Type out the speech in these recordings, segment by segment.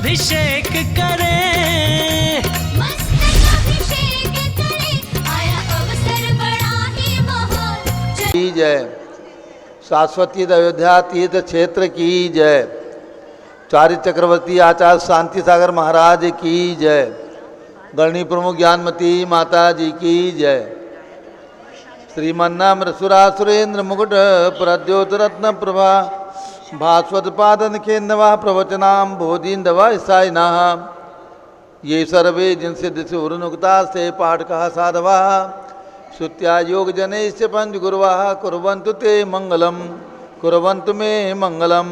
अभिषेक करें, मस्तक अभिषेक करें, आया अवसर बड़ा ही महान। की जय। शाश्वती अयोध्या तीर्थ क्षेत्र की जय। चार्य चक्रवर्ती आचार्य शांति सागर महाराज की जय। गणनी प्रमुख ज्ञानमती माता जी की जय। श्रीमन्नाम सुरासुरेंद्र मुकुट प्रद्योत रत्न प्रभा भास्वत पादन केन्द्रवा प्रवचनाम बोधिंदवा ईसाइना ये सर्वे जिनसे उरुनुक्ता से पाठ कहा साधवा श्रुत्या योग जनेश्च पंच गुरुवा कुर्वन्तु ते मंगलम कुर्वन्तु मे मंगलम।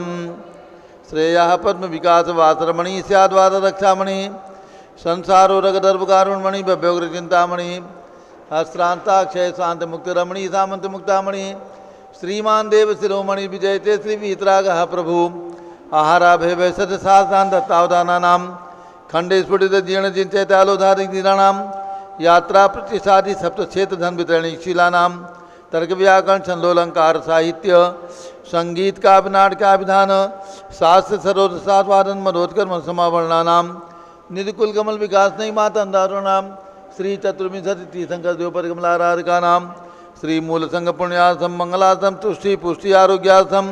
श्रेया पद्म विकास वासरमणि स्याद्वाद रक्षामणि संसारो रगदर्भ कारुणमणि भव्योग्र चिंतामणि हस्त्रांताक्षय शांत मुक्त रमणि सामंत मुक्तामणि श्रीमान देव शिरोमणि विजयते श्री वीतरागः प्रभु आहाराभय वैसत साधान दत्तावधानानाम खंडे स्फुटित जीर्ण चिंचैतालोधारिक दीनानाम यात्रा प्रतिसादी सप्त क्षेत्र धन वितरणी शिलानाम तर्क व्याकरण छंदोलंकार साहित्य संगीत काव्य नाटकाभिधान शास्त्र सरोद साधवादन मधोत्कर्म समावर्णानाम निधिकुल कमल विकास नहीं माता अंधारुणाम श्री चतुर्विंशति तीर्थंकर द्योपर कमलाराधिका नाम श्री मूल संघ पुण्यार्थम मंगलार्थम तुष्टि पुष्टि आरोग्यार्थम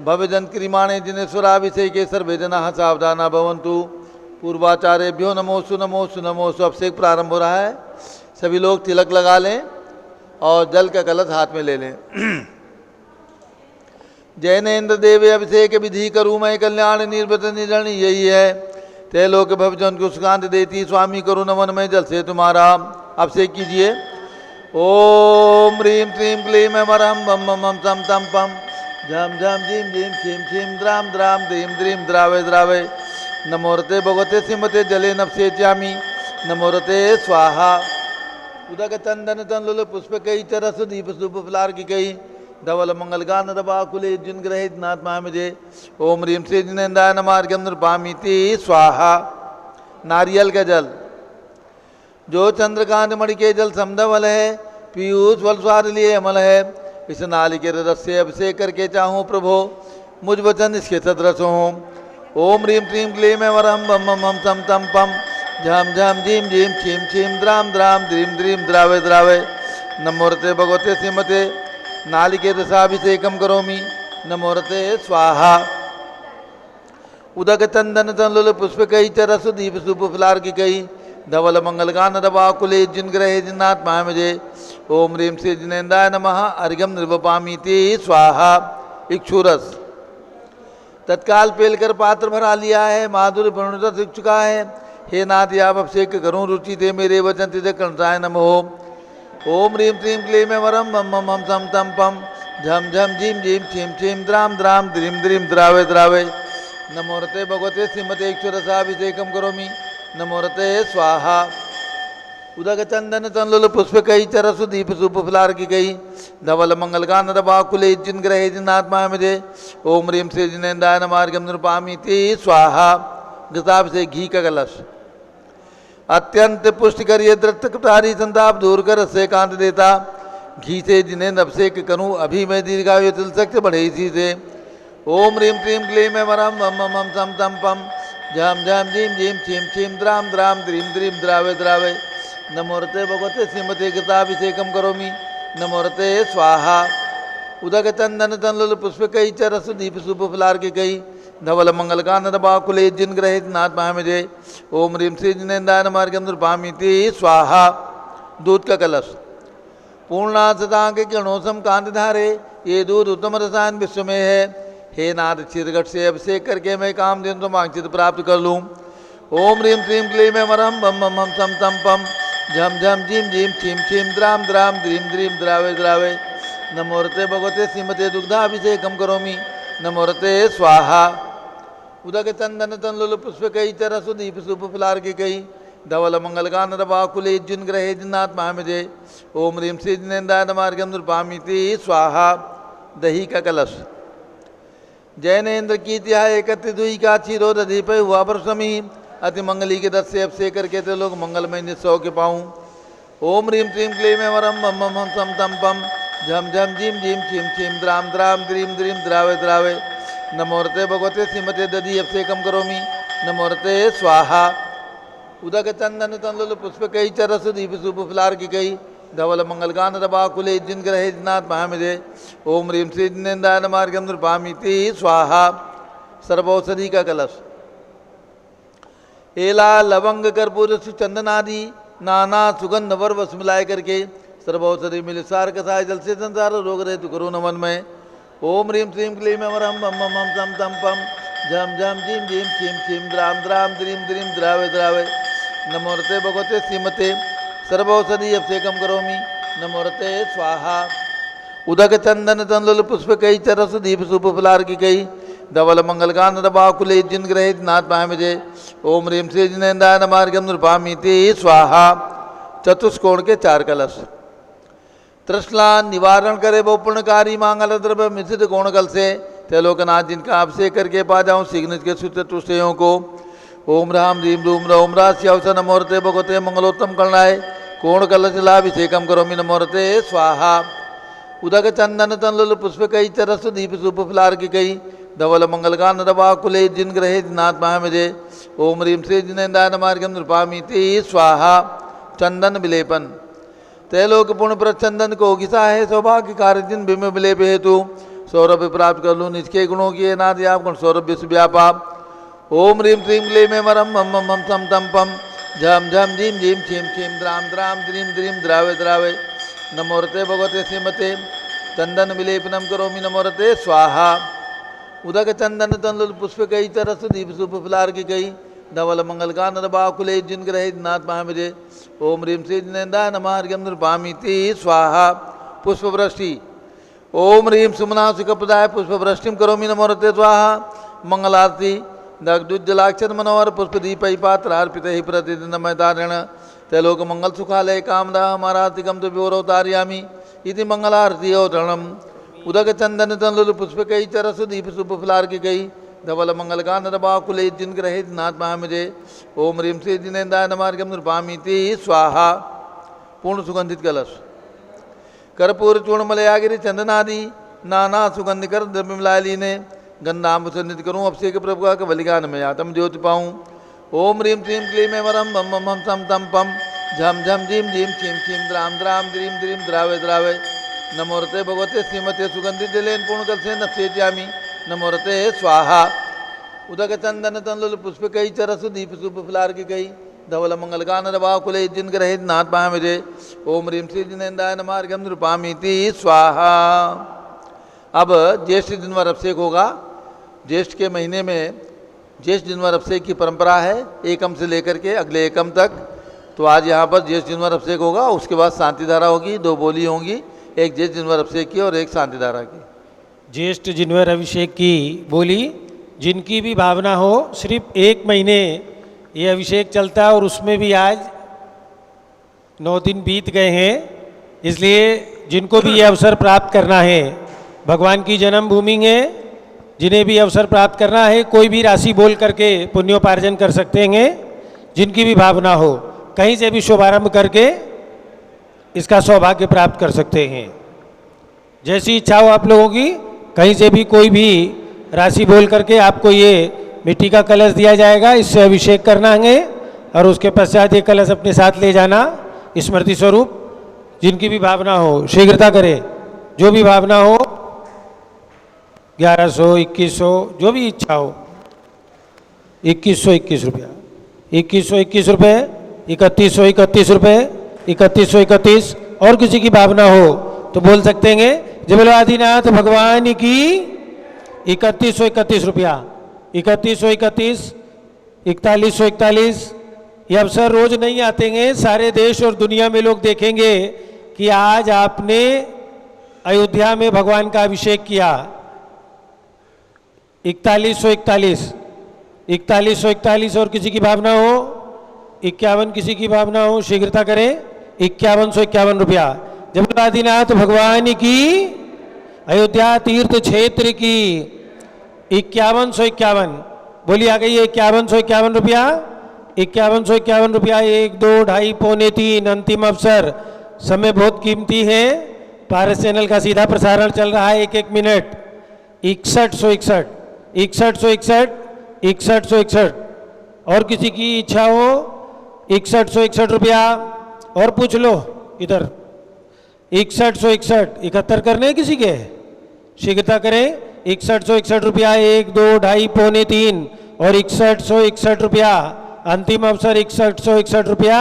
भव्यजन क्रिमाणे जिनेश्वराभिषेके सर्वे जनाः सावधाना भवन्तु। पूर्वाचार्यभ्यो नमोस्तु नमोस्तु नमोस्तु। अभिषेक प्रारंभ हो रहा है। सभी लोग तिलक लगा लें और जल का कलश हाथ में ले लें। जैनेन्द्र देव अभिषेक विधि करूँ मैं कल्याण निर्वत निधन यही है। ते लोक भवजन को सुकांत देती स्वामी करुण नमन में जल से तुम्हारा। अभिषेक कीजिए। ओम ह्रीं क्लीं क्लीं मरहम बम बम बम तम तम पम झम झम झीम झीम छीम छीम द्राम द्राम द्रीम द्रीम द्रावे द्रावे नमोरते भगवते सिमते जले नपसे च्यामी नमोरते स्वाहा। उदक चंदन तनलुल पुष्प कई चरस दीप सुप फलार की कई धवल मंगल गान रबा कुले जिन ग्रहित नात्मा मुझे ओम ह्रीं श्री जिनेन्द्राय नमार्गम नृपामीति स्वाहा। नारियल का जल जो चंद्रकांत मणि के जल समधवल है पीयूष वल स्वाद लिए अमल है। इस नालिकेर रस से अभिषेक करके चाहूँ प्रभो मुझ वचन इसके सदरस हों। ओम ह्रीं क्लीं क्लीं वरम बम बम हम तम तम पम झम झम झीम झीम छीम छीम द्राम द्राम द्रीम द्रीम द्रावे द्रावे नमोरते भगवते श्रीमते नालिकेर रसाभिषेकम करोमि नमोरते स्वाहा। उदक चंदन तनलुल पुष्प कई चरस दीप सुप फलार की कई धवल मंगल गान रबा कुले जिन ग्रहे जिन्नात्मा मुझे ओम ह्रीं श्री जिनेन्द्राय नमः अर्घ्यम निर्वपामीति स्वाहा। इक्षुरस तत्काल पेलकर पात्र भरा लिया है। माधुर्य पूर्णता सीख चुका है। हे नाथ आप अभिषेक करूँ रुचि दे मेरे वचन तिथे कर्णताय नमो। ओम ह्रीं क्लीं क्लीं वरम बम बम हम तम तम पम झम झम झीम झीम छीम छीम द्राम द्राम द्रीम द्रीम द्रावे द्रावे नमोरते भगवते श्रीमते इक्षुरसाभिषेकम करोमि नमोरते स्वाहा। उदक चंदन तनलुल पुष्प कई चरस दीप सुप फलार की गई धवल मंगल गान रबा कुले जिन ग्रहे जिन्नात्मा मुझे ओम ह्रीं श्री जिनेन्द्राय नमार्गम नृपामीति स्वाहा। घृताभिषेक घी का कलश अत्यंत पुष्ट करिए दृष्टकारी संताप दूर कर से कांत देता घी से जिन्हें अभिषेक करूँ अभी मैं दीर्घायु तिल सकते बढ़े इसी से। ओम ह्रीं क्लीं क्लीं वरम बम बम हम तम तम पम झम झम झीम झीम छीम छीम द्राम द्राम द्रीम द्रीम द्रावे द्रावे नमोरते भगवते श्रीमते कृताभिषेकम करोमि नमोरते स्वाहा। उदक चंदन तनलुल पुष्प कई चरस दीप सुप फलार की कई धवल मंगल गान रबा कुले जिन ग्रहित नाथ मुझे ओम ह्रीं श्री जिनेन्द्राय नमार्गम नृपामीति स्वाहा। दूध का कलश पूर्णा सदांग किरणोसम कांत धारे ये दूध उत्तम रसायन विश्व में है। हे नाथ चिरघट से अभिषेक करके मैं काम दिन तो मांगचित प्राप्त कर लूँ। ओम ह्रीं क्लीं क्लीं वरम बम बम हम तम तम पम झम झम झीम झीम छीम छीम द्राम द्राम द्रीम द्रीम द्रावे द्रावे नमोरते भगवते श्रीमते दुग्धाभिषेकम करोमि नमोरते स्वाहा। उदक चंदन तनलुल पुष्प कई चरस दीप सुप फलार की कई धवल मंगल गान रबा कुले जिन ग्रहे जिन्नात्मा मुझे ओम ह्रीं श्री जिनेन्द्राय नमार्गम नृपामीति स्वाहा। दही का कलश जैनेन्द्र की तिहा एकत्रित हुई का क्षीरोद अधिप हुआ परसमी अति मंगली के दस से अभिषेक करके ते लोग मंगलमय निस्सौ के पाऊँ। ओम ह्रीं क्लीं क्लीं वरम बम बम हम तम तम पम झम झम झीम झीम छीम छीम द्राम द्राम द्रीम द्रीम द्रावे द्रावे नमोरते भगवते श्रीमते दधि अभिषेकम करोमि नमोरते स्वाहा उदक चंदन तंदुल पुष्प कई चरस दीप सुप फिलार की कई धवल मंगल गान दबाकुले जिन ग्रहे जिनाथ महामिदे ओम ह्रीम श्री जिनेन्द्राय नमार्गम नृपामीति स्वाहा सर्वौषधि का कलश एला लवंग कर्पूर चंदन आदि नाना सुगंध वर वस मिलाए करके सर्वौषधि मिल सार कसाय जल से संसार रोग रहे तो करो नमन में ओम ह्रीम श्रीम क्लीम अमरम बम बम हम तम तम पम झम झम झीम झीम छीम छीम द्राम द्राम द्रीम द्रीम द्रावे द्रावे नमोरते भगवते श्रीमते सर्वौषधि अभिषेकम करोमि नमोरते स्वाहा उदक चंदन तंदुल पुष्प कई चरस दीप सुप फलार की कई धवल मंगल गान दबाकुले जिन ग्रहे नाथ महामिजे ओम ह्रीम श्री जिनेन्द्राय नमार्गम नृपामीति स्वाहा चतुष्कोण के 4 कलश तृष्णा निवारण करे वो पुण्यकारी मांगल द्रव्य मिश्रित कोण कल से त्रिलोकनाथ जिनका अभिषेक करके पा जाऊँ शीघ्र के चतुष्टयों को ओम राम रीम रूम रोम राशि अवसर नमोरते भगवते मंगलोत्तम करणाय कोण कलश लाभिषेकम करोमि नमोरते स्वाहा उदक चंदन तंदुल पुष्प कई चरस दीप सुप फिलार की कई धवल मंगल गान दबाकुले जिन ग्रहे नाथ महामिजे ओम ह्रीम श्री जिनेन्द्राय नमार्गम नृपामीति स्वाहा चंदन विलेपन त्रैलोक पुण्य प्रचंदन को घिसा है सौभाग्य कार्य जिन भीम विलेप हेतु सौरभ प्राप्त कर लूँ निष्के गुणों की नाथ आप गुण सौरभ विश्व व्यापाप ओम ह्रीम क्लीम क्लीम मरम मम मम सम तम पम झम झम झीम झीम छीम छीम द्राम द्राम द्रीम द्रीम द्रावे द्रावे नमोरते भगवते श्रीमते चंदन विलेपनम करोमि नमोरते स्वाहा उदक चंदन तंदुल पुष्प कई तरस दीप सुप फिलार की कई धवल मंगल गान दबाकुले जिन ग्रहे नाथ महामिजे ओम ह्रीम श्री जिनेन्द्राय नमार्गम नृपामीति स्वाहा पुष्प वृष्टि ओम ह्रीम सुमना सुखप्रदाय पुष्प वृष्टिम करोमि नमोरते स्वाहा मंगलारती दग्धुज्जलाक्षर मनोहर पुष्प दीप पात्र अर्पित ही प्रतिदिन मैतारण त्रैलोक मंगल सुखालय कामदा हमारातिकम तो व्योरोतार्यामी इति मंगलारती औतरणम उदक चंदन तंदुल पुष्प कई चरस दीप सुप फिलार की गई धवल मंगल गान दबाकुले जिन ग्रहे नाथ महामिजे ओम ह्रीम श्री जिनेन्द्राय नमार्गम नृपामीति स्वाहा पूर्ण सुगंधित कलश कर्पूर चूर्ण मलयागिरी चंदनादि नाना सुगंध कर द्रव्य मिलाय लीने गंधाम सुनित करूँ अभिषेक प्रभु का बलिगान में आत्म ज्योति पाऊँ ओम ह्रीम क्लीम क्लीम वरम बम बम हम सम तम पम झम झम झीम झीम छीम छीम द्राम द्राम द्रीम द्रीम द्रावे द्रावे नमोरते भगवते श्रीमते सुगंधित दिलेन पूर्णकल से नप्सेज्यामि नमोरते स्वाहा उदक चंदन तंदुल पुष्प कई चरस दीप सुप फिलार की कई धवल मंगल गान दबाकुले जिन ग्रहे नाथ महामिजे ओम ह्रीम श्री जिनेन्द्राय नमार्गम नृपामीति स्वाहा। अब ज्येष्ठ जिनवर अभिषेक होगा। ज्येष्ठ के महीने में ज्येष्ठ जिनवर अभिषेक की परंपरा है एकम से लेकर के अगले एकम तक। तो आज यहाँ पर ज्येष्ठ जिनवर अभिषेक होगा, उसके बाद शांति धारा होगी, 2 बोली होंगी, एक ज्येष्ठ जिनवर अभिषेक की और एक शांति धारा की। ज्येष्ठ जिनवर अभिषेक की बोली जिनकी भी भावना हो, सिर्फ 1 महीने ये अभिषेक चलता है और उसमें भी आज 9 दिन बीत गए हैं। इसलिए जिनको भी ये अवसर प्राप्त करना है, भगवान की जन्मभूमि है, जिन्हें भी अवसर प्राप्त करना है कोई भी राशि बोल करके पुण्योपार्जन कर सकते हैं। जिनकी भी भावना हो कहीं से भी शुभारंभ करके इसका सौभाग्य प्राप्त कर सकते हैं। जैसी इच्छा हो आप लोगों की, कहीं से भी कोई भी राशि बोल करके आपको ये मिट्टी का कलश दिया जाएगा, इससे अभिषेक करना है और उसके पश्चात ये कलश अपने साथ ले जाना स्मृति स्वरूप। जिनकी भी भावना हो शीघ्रता करें, जो भी भावना हो 1100 2100 जो भी इच्छा हो 2121 रुपया, 2121 रुपये, 3131 रुपये, 3131। और किसी की भावना हो तो बोल सकते हैं जय बोलो आदिनाथ भगवान की 3131 रुपया, 3131, 4141। ये अवसर रोज नहीं आते हैं। सारे देश और दुनिया में लोग देखेंगे कि आज आपने अयोध्या में भगवान का अभिषेक किया। 4141, 4141। और किसी की भावना हो 51, किसी की भावना हो शीघ्रता करें 5151 रुपया। जब आदिनाथ भगवान की अयोध्या तीर्थ क्षेत्र की 5151 बोली आ गई है। 5151 रुपया, 5151 रुपया। 1 2 2.5 पौने 3 अंतिम अवसर। समय बहुत कीमती है। पारस चैनल का सीधा प्रसारण चल रहा है 1 मिनट। 6161, 6161, 6161। और किसी की इच्छा हो 6161 रुपया। और पूछ लो इधर 6161 71 करने हैं किसी के, शीघ्रता करें। 6161 रुपया 1 2 2.5 पौने 3 और 6161 रुपया अंतिम अवसर 6161 रुपया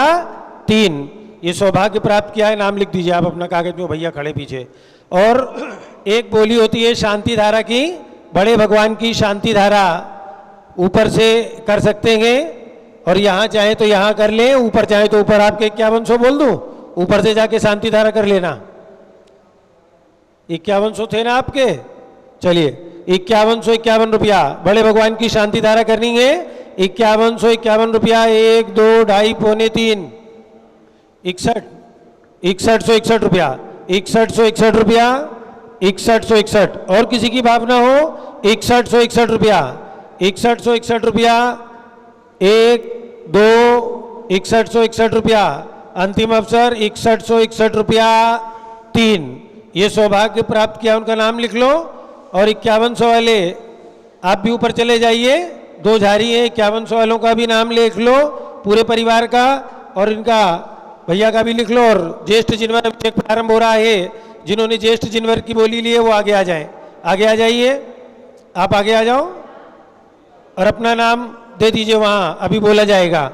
3। ये सौभाग्य प्राप्त किया है, नाम लिख दीजिए आप अपना कागज में, भैया खड़े पीछे। और एक बोली होती है शांति धारा की, बड़े भगवान की शांति धारा ऊपर से कर सकते हैं और यहाँ चाहे तो यहाँ कर ले, ऊपर चाहे तो ऊपर। आपके 5100 बोल दूं, ऊपर से जाके शांति धारा कर लेना। 5100 थे ना आपके, चलिए 5151 रुपया बड़े भगवान की शांति धारा करनी है। 5151 रुपया 1 2 2.5 पौने 3 6161 रुपया 6161 रुपया 6161। और किसी की भावना हो 6161 रुपया 6161 रुपया 1 2 6161 रुपया अंतिम अवसर 6161 रुपया 3। ये सौभाग्य प्राप्त किया, उनका नाम लिख लो। और 5100 वाले आप भी ऊपर चले जाइए, 2 झारी है, 5100 वालों का भी नाम लिख लो, पूरे परिवार का, और इनका भैया का भी लिख लो। और ज्येष्ठ जिनवर अभिषेक प्रारंभ हो रहा है, जिन्होंने ज्येष्ठ जिनवर की बोली ली है वो आगे आ जाएं। आगे आ जाइए, आप आगे आ जाओ और अपना नाम दे दीजिए, वहां अभी बोला जाएगा।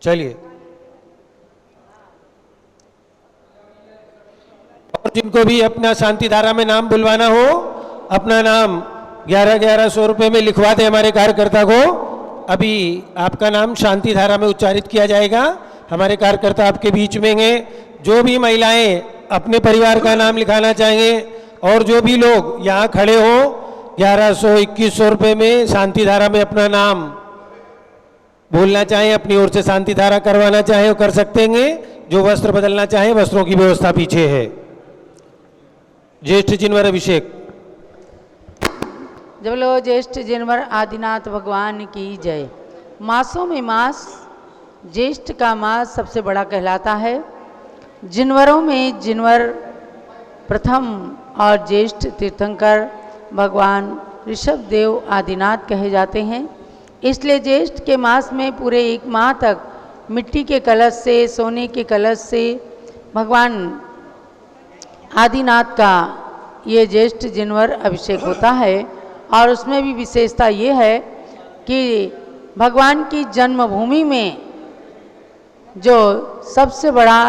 चलिए, और जिनको भी अपना शांति धारा में नाम बुलवाना हो, अपना नाम 1100 रुपये में लिखवा दे हमारे कार्यकर्ता को। अभी आपका नाम शांति धारा में उच्चारित किया जाएगा, हमारे कार्यकर्ता आपके बीच में हैं। जो भी महिलाएं अपने परिवार का नाम लिखाना चाहेंगे और जो भी लोग यहाँ खड़े हो 1100-2100 रुपये में शांति धारा में अपना नाम बोलना चाहें, अपनी ओर से शांति धारा करवाना चाहें, वो कर सकते हैं। जो वस्त्र बदलना चाहें, वस्त्रों की व्यवस्था पीछे है। ज्येष्ठ जिनवर अभिषेक। जब लो ज्येष्ठ जिनवर आदिनाथ भगवान की जय। मासों में मास ज्येष्ठ का मास सबसे बड़ा कहलाता है। जिनवरों में जिनवर प्रथम और ज्येष्ठ तीर्थंकर भगवान ऋषभ देव आदिनाथ कहे जाते हैं। इसलिए ज्येष्ठ के मास में पूरे 1 माह तक मिट्टी के कलश से, सोने के कलश से भगवान आदिनाथ का ये ज्येष्ठ जिनवर अभिषेक होता है। और उसमें भी विशेषता ये है कि भगवान की जन्मभूमि में जो सबसे बड़ा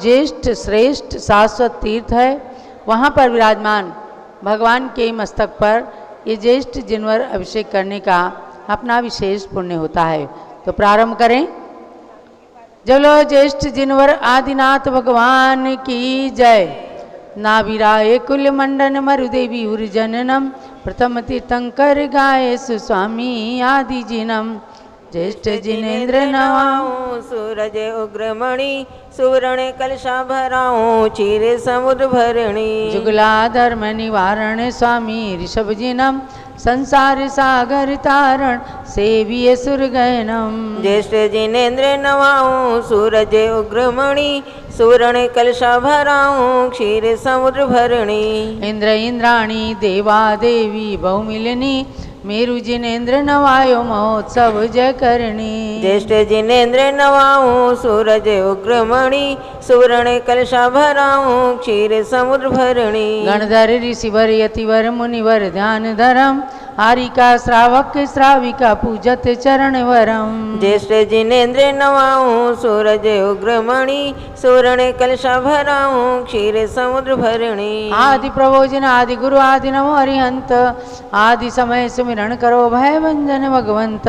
ज्येष्ठ श्रेष्ठ शाश्वत तीर्थ है, वहाँ पर विराजमान भगवान के मस्तक पर ये ज्येष्ठ जिनवर अभिषेक करने का अपना विशेष पुण्य होता है। तो प्रारंभ करें। जलो ज्येष्ठ जिनवर आदिनाथ भगवान की जय। नाभिराय कुल मंडन मरुदेवी उर्जननम प्रथम तीर्थंकर गाये सुस्वामी आदि जिनम। ज्येष्ठ जिनेन्द्र नवाऊं सूरज उग्रमणि सुवर्ण कलशा भराऊं क्षीर समुद्र भरणी। जुगला धर्म निवारण स्वामी ऋषभ जिनम संसार सागर तारण सेविय सुरगैनम। ज्येष्ठ जिनेन्द्र नवाऊं सूरज उग्रमणि सुवर्ण कलशा भराऊं क्षीर समुद्र भरणी। इंद्र इंद्राणी देवा देवी बहुमिलनी मेरु जिनेन्द्र नवायो महोत्सव जय करणी। ज्येष्ठ जिनेन्द्र नवाऊं सूरज उग्रमणि सुवर्ण कलशा भराऊं क्षीर समुद्र भरणी। गणधर ऋषिवर यतिवर मुनिवर ध्यान धरम हारिका श्रावक श्राविका पूजत चरण वरम। ज्येष्ठ जिनेन्द्र नवाऊं सूरज उग्रमणि सुवर्ण कलशा भराऊं क्षीर समुद्र भरणी। आदि प्रभोजन आदि गुरु आदि नमो हरिहंत आदि समय सुमिरण करो भय भंजन भगवंत।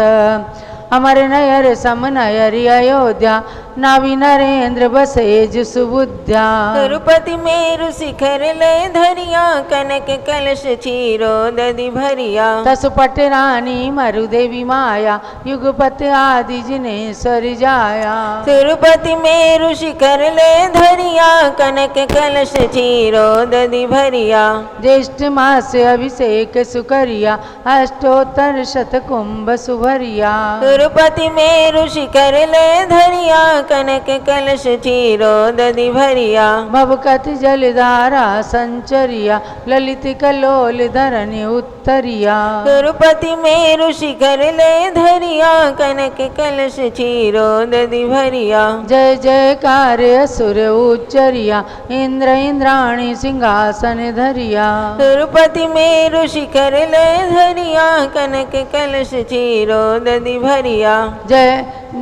अमर नयर सम नयरि अयोध्या नाभि नरेंद्र बसेज सुबुद्ध्या। तिरुपति मेरु शिखर ले धरिया कनक कलश क्षीरो दधि भरिया। तसुपट रानी मरुदेवी माया युगपत आदि जिनेश्वर जाया। तिरुपति मेरु शिखर ले धरिया कनक कलश क्षीरो दधि भरिया। ज्येष्ठ मास अभिषेक सुकरिया अष्टोत्तर शत कुंभ सुभरिया। तिरुपति मेरु शिखर ले धरिया कनक कलश चीरो दधि भरिया भवकत जलधारा संचरिया ललित कलोल धरनि उत्तरिया तिरुपति मेरु शिखर ले धरिया कनक कलश चीरो दधि भरिया जय जयकार असुर उच्चरिया इंद्र इंद्राणी सिंहासन धरिया तिरुपति मेरु शिखर ले धरिया कनक कलश चीरो दधि भरिया जय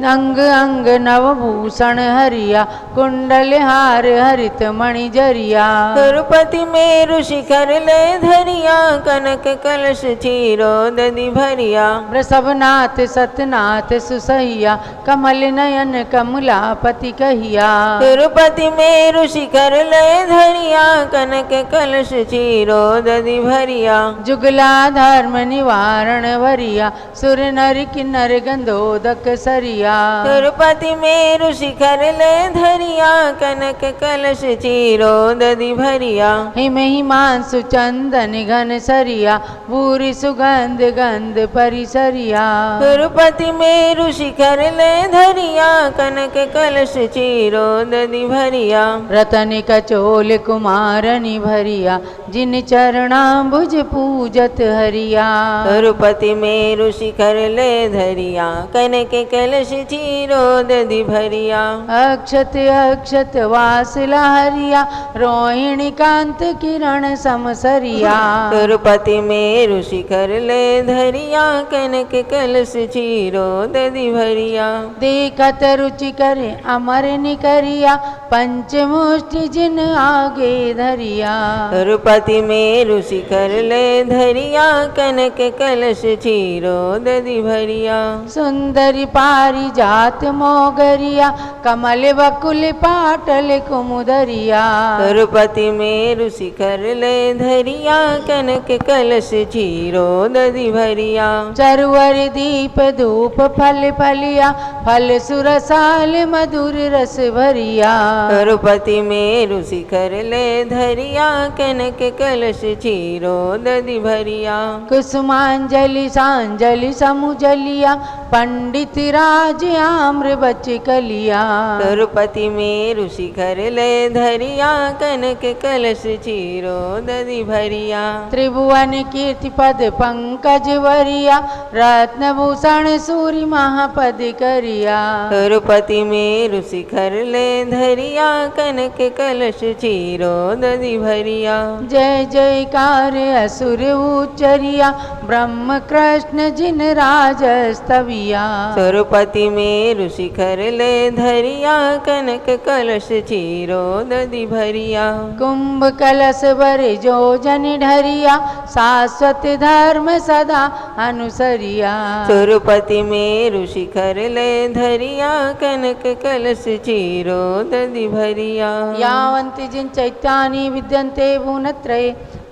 अंग अंग नवभूषण हरिया कुंडल हार हरित मणि जरिया तिरुपति मेरु शिखर ले धरिया कनक कलश चीरो दधि भरिया वृषभनाथ सतनाथ सुसहिया कमल नयन कमलापति कहिया तिरुपति मेरु शिखर ले धरिया कनक कलश चीरो दधि भरिया जुगला धर्म निवारण वरिया सुर नर किन्नर गंधोदक सरिया तिरुपति मेरु शिखर ले धरिया कनक कलश चीरो दधि भरिया हिम हिमांशु चंदन घन सरिया भूरि सुगंध गंध परिसरिया तिरुपति मेरु शिखर ले धरिया कनक कलश चीरो दधि भरिया रतन कचोल कुमारनि भरिया जिन चरणाम्बुज पूजत हरिया तिरुपति मेरु शिखर ले धरिया कनक कलश चीरो दधि भरिया अक्षत अक्षत वासला हरिया रोहिणी कांत किरण समसरिया तिरुपति मेरु शिखर ले धरिया कनक कलश चीरो दधि भरिया देखत रुचि करे अमर निकरिया पंचमुष्टि जिन आगे धरिया तिरुपति मेरु शिखर ले धरिया कनक कलश चीरो दधि भरिया सुंदरी पारिजात मोगरिया कमल बकुल पाटल कुमुदरिया तिरुपति मेरु शिखर ले धरिया कनक कलश चीरो दधि भरिया चरुवर दीप धूप फल फलिया फल सुरसाल मधुर रस भरिया तिरुपति मेरु शिखर ले धरिया कनक कलश चीरो दधि भरिया कुसुमांजलि सांजलि समुजलिया पंडित राज आम्र बच कलिया तिरुपति मेरु शिखर ले धरिया कनक कलश चीरो दधि भरिया त्रिभुवन कीर्ति पद पंकज वरिया रत्न भूषण सूर्य महापद करिया तिरुपति मेरु शिखर ले धरिया कनक कलश चीरो दधि भरिया जय जयकार असुर उच्चरिया ब्रह्म कृष्ण जिन राज स्तविया तिरुपति मेरु शिखर ले धरिया कनक कलश चीरो दधि भरिया कुंभ कलश वर जो जन ढरिया शाश्वत धर्म सदा अनुसरिया तिरुपति मेरु शिखर ले धरिया कनक कलश चीरो दधि भरिया यावन्ति जिन चैत्यानि विद्यन्ते भुवनत्रये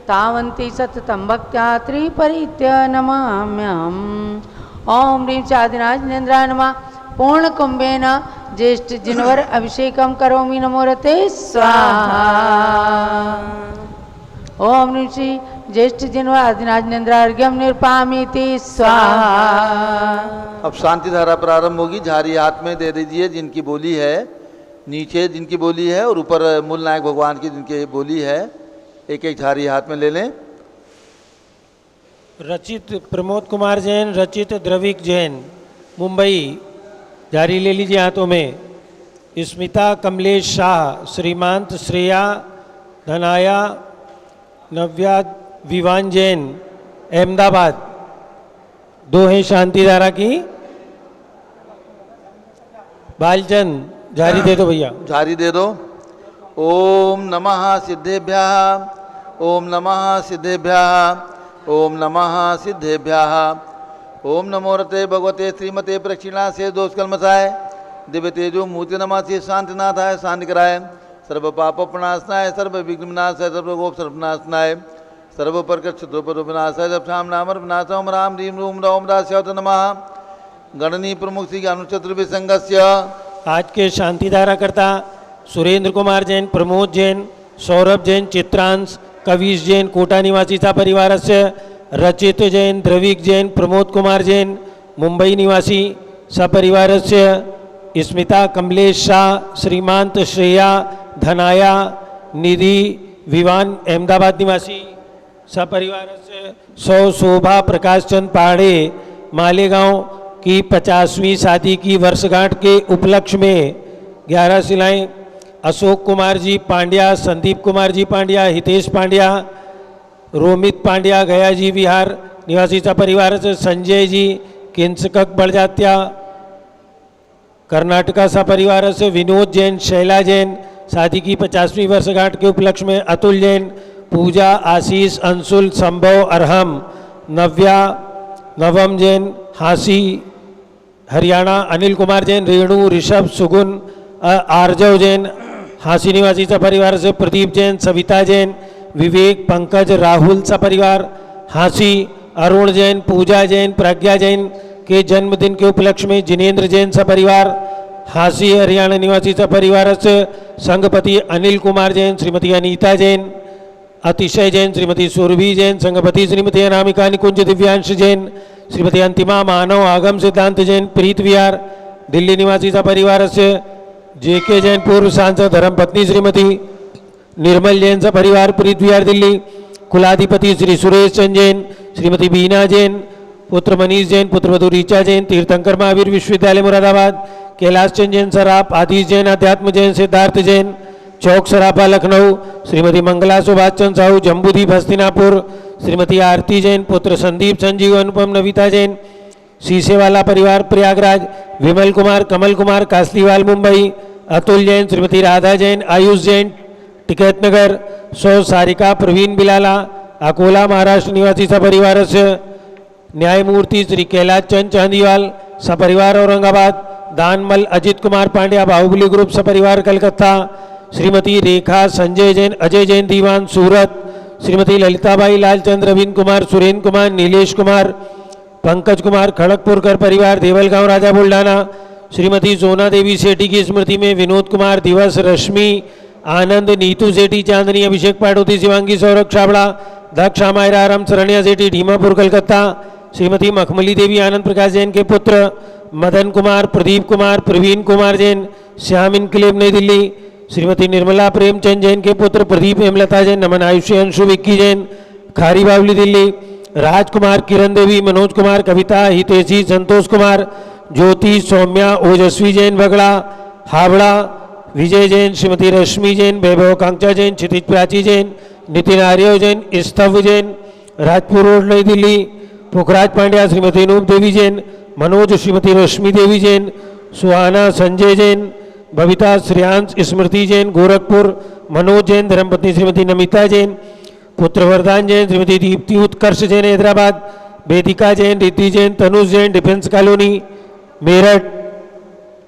तावन्ति सततं भक्त्या त्रिपरित्य नमाम्यहम् ओम ह्रीं चादिनाजनेन्द्राय नमः पूर्ण कुंभेन ज्येष्ठ जिनवर अभिषेकम करोमि नमोरते स्वाहा ओम ह्रीं श्री ज्येष्ठ जिनवर आदिनाजनेन्द्रार्घ्यम निर्पामीति स्वाहा। अब शांति धारा प्रारंभ होगी। झारी हाथ में दे दीजिए जिनकी बोली है, नीचे जिनकी बोली है और ऊपर मूल नायक भगवान की जिनकी बोली है, एक एक झारी हाथ में ले लें। रचित प्रमोद कुमार जैन, रचित द्रविक जैन, मुंबई। जारी ले लीजिए हाथों में। स्मिता कमलेश शाह, श्रीमांत श्रेया धनाया, नव्या विवान जैन, अहमदाबाद। दो हैं शांति धारा की। बालचंद जारी दे दो भैया, झारी दे दो। ओम नमः सिद्धेभ्यः, ओम नमः सिद्धेभ्यः, ओम नमः सिद्धेभ्यः। ओम नमो रते भगवते श्रीमते प्रक्षिणा से दोष कलमसाय दिव्य तेजो मूर्ति नमासी शांतिनाथाय शांति कराय सर्व पाप प्रणाशनाय सर्व विघ्न विनाशाय सर्व गोप सर्वनाशनाय सर्व प्रकट विनाशाय जब शाम नामर विनाश ओम राम रीम रूम रोम रास्यवत नमः। गणनी प्रमुख श्री अनुचतुर्भि संघस्य आज के शांति धारा करता सुरेंद्र कुमार जैन, प्रमोद जैन, सौरभ जैन, चित्रांश, कवीश जैन, कोटा निवासीचा परिवारस्य, रचित जैन, द्रविक जैन, प्रमोद कुमार जैन, मुंबई निवासी सपरिवारस्य, स्मिता कमलेश शाह, श्रीमांत श्रेया धनाया निधि विवान अहमदाबाद निवासी सपरिवार सौ शोभा प्रकाश चंद पहाड़े मालेगांव की 50वीं शादी की वर्षगांठ के उपलक्ष्य में 11 शिलाएं अशोक कुमार जी पांड्या, संदीप कुमार जी पांड्या, हितेश पांड्या, रोमित पांड्या गयाजी विहार निवासीचा परिवार संजय जी किंचकक बड़जात्या कर्नाटका सा परिवार से विनोद जैन, शैला जैन शादी की 50वीं वर्षगांठ के उपलक्ष्य में अतुल जैन, पूजा, आशीष, अंशुल, संभव, अरहम, नव्या, नवम जैन हांसी हरियाणा, अनिल कुमार जैन, रेणु, ऋषभ, सुगुन, आरजव जैन हांसी निवासीचा परिवार से प्रदीप जैन, सविता जैन, विवेक, पंकज, राहुल सा परिवार हांसी, अरुण जैन, पूजा जैन, प्रज्ञा जैन के जन्मदिन के उपलक्ष्य में जिनेन्द्र जैन सा परिवार हांसी हरियाणा निवासी सा परिवार से संघपति अनिल कुमार जैन, श्रीमती अनीता जैन, अतिशय जैन, श्रीमती सुरभि जैन, संघपति श्रीमती अनामिका निकुंज, दिव्यांश जैन, श्रीमती अंतिमा मानव, आगम सिद्धांत जैन, प्रीत विहार दिल्ली निवासी सा परिवार से जेके जैन, पूर्व सांसद धर्मपत्नी श्रीमती निर्मल जैन सा परिवार प्रीत विहार दिल्ली, कुलाधिपति श्री सुरेश चंद जैन, श्रीमती बीना जैन, पुत्र मनीष जैन, पुत्रवधु ऋचा जैन, तीर्थंकर महावीर विश्वविद्यालय मुरादाबाद, कैलाश चंद जैन सराफ, आदिश जैन, अध्यात्म जैन, सिद्धार्थ जैन, चौक सराफा लखनऊ, श्रीमती मंगला सुभाष चंद साहू, जम्बूदीप हस्तिनापुर, श्रीमती आरती जैन, पुत्र संदीप, संजीव, अनुपम, नविता जैन, शीशेवाला परिवार प्रयागराज, विमल कुमार, कमल कुमार, कासलीवाल मुंबई, अतुल जैन, श्रीमती राधा जैन, आयुष जैन, टिकैतनगर, सौ सारिका प्रवीण बिलाला, अकोला महाराष्ट्र निवासी सपरिवार से न्यायमूर्ति श्री कैलाश चंद चांदीवाल सपरिवार औरंगाबाद, दानमल अजित कुमार पांड्या बाहुबली ग्रुप सपरिवार कलकत्ता, श्रीमती रेखा संजय जैन, अजय जैन दीवान सूरत, श्रीमती ललिताबाई लालचंद्र, रविंद्र कुमार, सुरेंद्र कुमार, नीलेश कुमार, पंकज कुमार खड़गपुरकर परिवार देवलगांव राजा बुल्ढाना, श्रीमती सोना देवी सेठी की स्मृति में विनोद कुमार, दिवस, रश्मि, आनंद, नीतू सेठी, चांदनी, अभिषेक पाटोती, शिवांगी, सौरभ छाबड़ा, दक्ष, मायरा, राम, शरण्या सेठी, ढीमापुर कलकत्ता, श्रीमती मखमली देवी, आनंद प्रकाश जैन के पुत्र मदन कुमार, प्रदीप कुमार, प्रवीण कुमार जैन, श्याम इनकलेब नई दिल्ली, श्रीमती निर्मला प्रेमचंद जैन के पुत्र प्रदीप हेमलता जैन, नमन आयुषी अंशु विक्की जैन, खारी बावली दिल्ली, राजकुमार, किरण देवी, मनोज कुमार, कविता, हितेशी, संतोष कुमार, ज्योति, सौम्या, ओजस्वी जैन बगड़ा हावड़ा, विजय जैन, श्रीमती रश्मि जैन, वैभव कांक्षा जैन, क्षितिज प्राची जैन, नितिन आर्यव जैन, स्तव जैन, राजपुर रोड नई दिल्ली, पुखराज पांड्या, श्रीमती नूप देवी जैन, मनोज, श्रीमती रश्मि देवी जैन, सुहाना, संजय जैन, बबीता, श्रेयांश, स्मृति जैन, गोरखपुर, मनोज जैन, धर्मपत्नी श्रीमती नमिता जैन, पुत्र वरदान जैन, श्रीमती दीप्ति उत्कर्ष जैन हैदराबाद, वेदिका जैन, रिद्धि जैन, तनुज जैन, डिफेंस कॉलोनी मेरठ,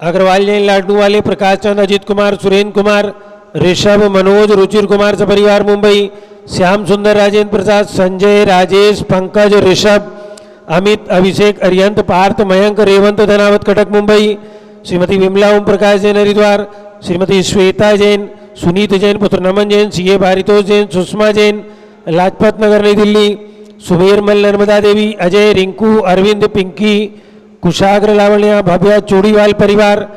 अग्रवाल जैन, लाडनू वाले, प्रकाश चंद, अजित कुमार, सुरेंद्र कुमार, ऋषभ, मनोज, रुचिर कुमार सपरिवार मुंबई, श्याम सुंदर, राजेंद्र प्रसाद, संजय, राजेश, पंकज, ऋषभ, अमित, अभिषेक, अरिहंत, पार्थ, मयंक, रेवंत, धनावत कटक मुंबई, श्रीमती विमला ओम प्रकाश जैन हरिद्वार, श्रीमती श्वेता जैन, सुनीत जैन, पुत्र नमन जैन, सीए भारतोष जैन, सुषमा जैन, लाजपत नगर नई दिल्ली, सुमेर मल, नर्मदा देवी, अजय, रिंकू, अरविंद, पिंकी, कुशाग्र, लावण्या, भव्या, चूड़ीवाल परिवार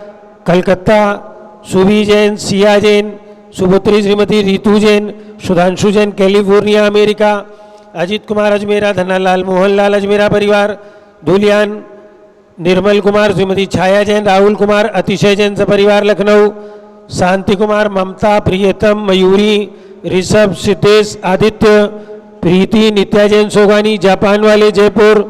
कलकत्ता, सुभी जैन, सिया जैन, सुपुत्री श्रीमती रितु जैन, सुधांशु जैन, कैलिफोर्निया अमेरिका, अजित कुमार अजमेरा, धनालाल मोहनलाल अजमेरा परिवार धुलियान, निर्मल कुमार, श्रीमती छाया जैन, राहुल कुमार, अतिशय जैन सपरिवार लखनऊ, शांति कुमार, ममता, प्रियतम, मयूरी, ऋषभ, सिद्धेश, आदित्य, प्रीति, नित्या जैन सोगानी, जापान वाले जयपुर,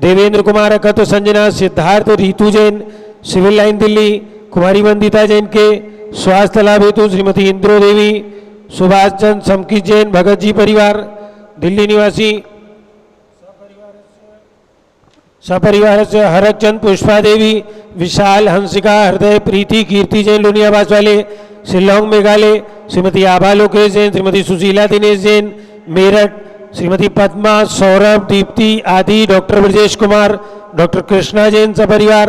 देवेंद्र कुमार, अकत, संजना, सिद्धार्थ, रीतू जैन, सिविल लाइन दिल्ली, कुमारी वंदिता जैन के स्वास्थ्य लाभ हेतु श्रीमती इंद्रो देवी, सुभाष चंद समकी जैन, भगत जी परिवार दिल्ली निवासी, सपरिवार से हरक चंद, पुष्पा देवी, विशाल, हंसिका, हृदय, प्रीति, कीर्ति जैन लुनियाबास वाले, शिलोंग मेघालय, श्रीमती आभा लोकेश जैन, श्रीमती सुशीला दिनेश जैन मेरठ, श्रीमती पद्मा, सौरभ, दीप्ति आदि, डॉक्टर ब्रजेश कुमार, डॉक्टर कृष्णा जैन सपरिवार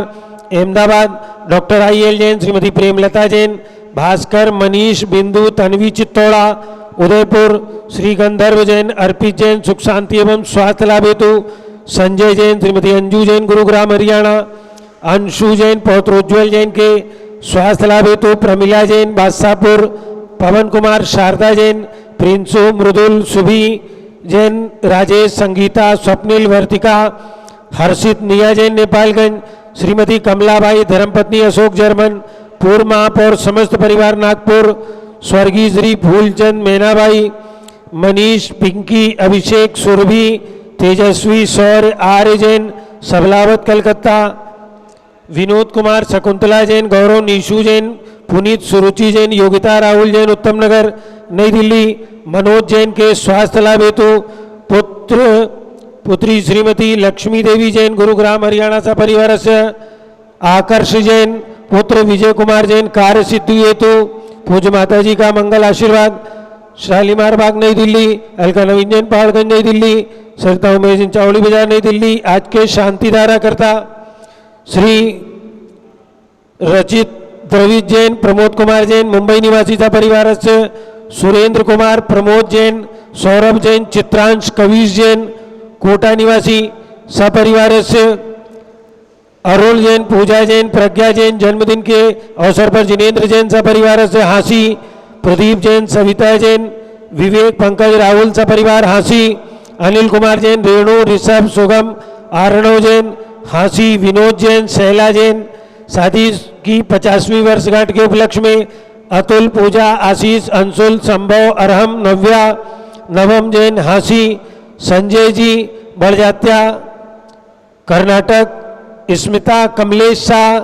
अहमदाबाद, डॉक्टर IL जैन, श्रीमती प्रेमलता जैन, भास्कर, मनीष, बिंदु, तन्वी चित्तौड़ा उदयपुर, श्री गंधर्व जैन, अर्पित जैन, सुख शांति एवं स्वास्थ्य लाभ हेतु संजय जैन, श्रीमती अंजू जैन गुरुग्राम हरियाणा, अंशु जैन पौत्रोज्वल जैन के स्वास्थ्य लाभ हेतु प्रमिला जैन बादशाहपुर, पवन कुमार शारदा जैन, प्रिंसु मृदुल सुभी जैन, राजेश संगीता स्वप्निल वर्तिका, हर्षित निया जैन नेपालगंज, श्रीमती कमलाबाई धर्मपत्नी अशोक जर्मन, पूर्व महापौर समस्त परिवार नागपुर, स्वर्गीय श्री फूलचंद मैनाबाई, मनीष पिंकी अभिषेक सुरभि, तेजस्वी सौर्य आर्य जैन सबलावत कलकत्ता, विनोद कुमार शकुंतला जैन, गौरव निशु जैन, पुनीत सुरुचि जैन, योगिता राहुल जैन उत्तम नगर नई दिल्ली, मनोज जैन के स्वास्थ्य लाभ हेतु पुत्री श्रीमती लक्ष्मी देवी जैन गुरुग्राम हरियाणा सा परिवार से, आकर्ष जैन पुत्र विजय कुमार जैन कार्य सिद्धि हेतु पूज्य माता जी का मंगल आशीर्वाद, शालीमार बाग नई दिल्ली, अलका नवीन जैन पहाड़गंज नई दिल्ली, सरिता उमेश जैन चावड़ी बाजार नई दिल्ली। आज के शांति धारा करता श्री रचित द्रविड जैन, प्रमोद कुमार जैन मुंबई निवासी सा परिवार से, सुरेंद्र कुमार, प्रमोद जैन, सौरभ जैन, चित्रांश कवीश जैन कोटा निवासी सपरिवार से, अरुण जैन, पूजा जैन, प्रज्ञा जैन जन्मदिन के अवसर पर जिनेन्द्र जैन सपरिवार से हाँसी, प्रदीप जैन, सविता जैन, विवेक पंकज राहुल सपरिवार हाँसी, अनिल कुमार जैन, रेणु ऋषभ सुगम आरणव जैन हाँसी, विनोद जैन, शैला जैन शादी की 50वीं वर्षगांठ के उपलक्ष्य में, अतुल, पूजा, आशीष, अंशुल, संभव, अरहम, नव्या, नवम जैन हाँसी, संजय जी बड़जात्या कर्नाटक, स्मिता, कमलेश शाह,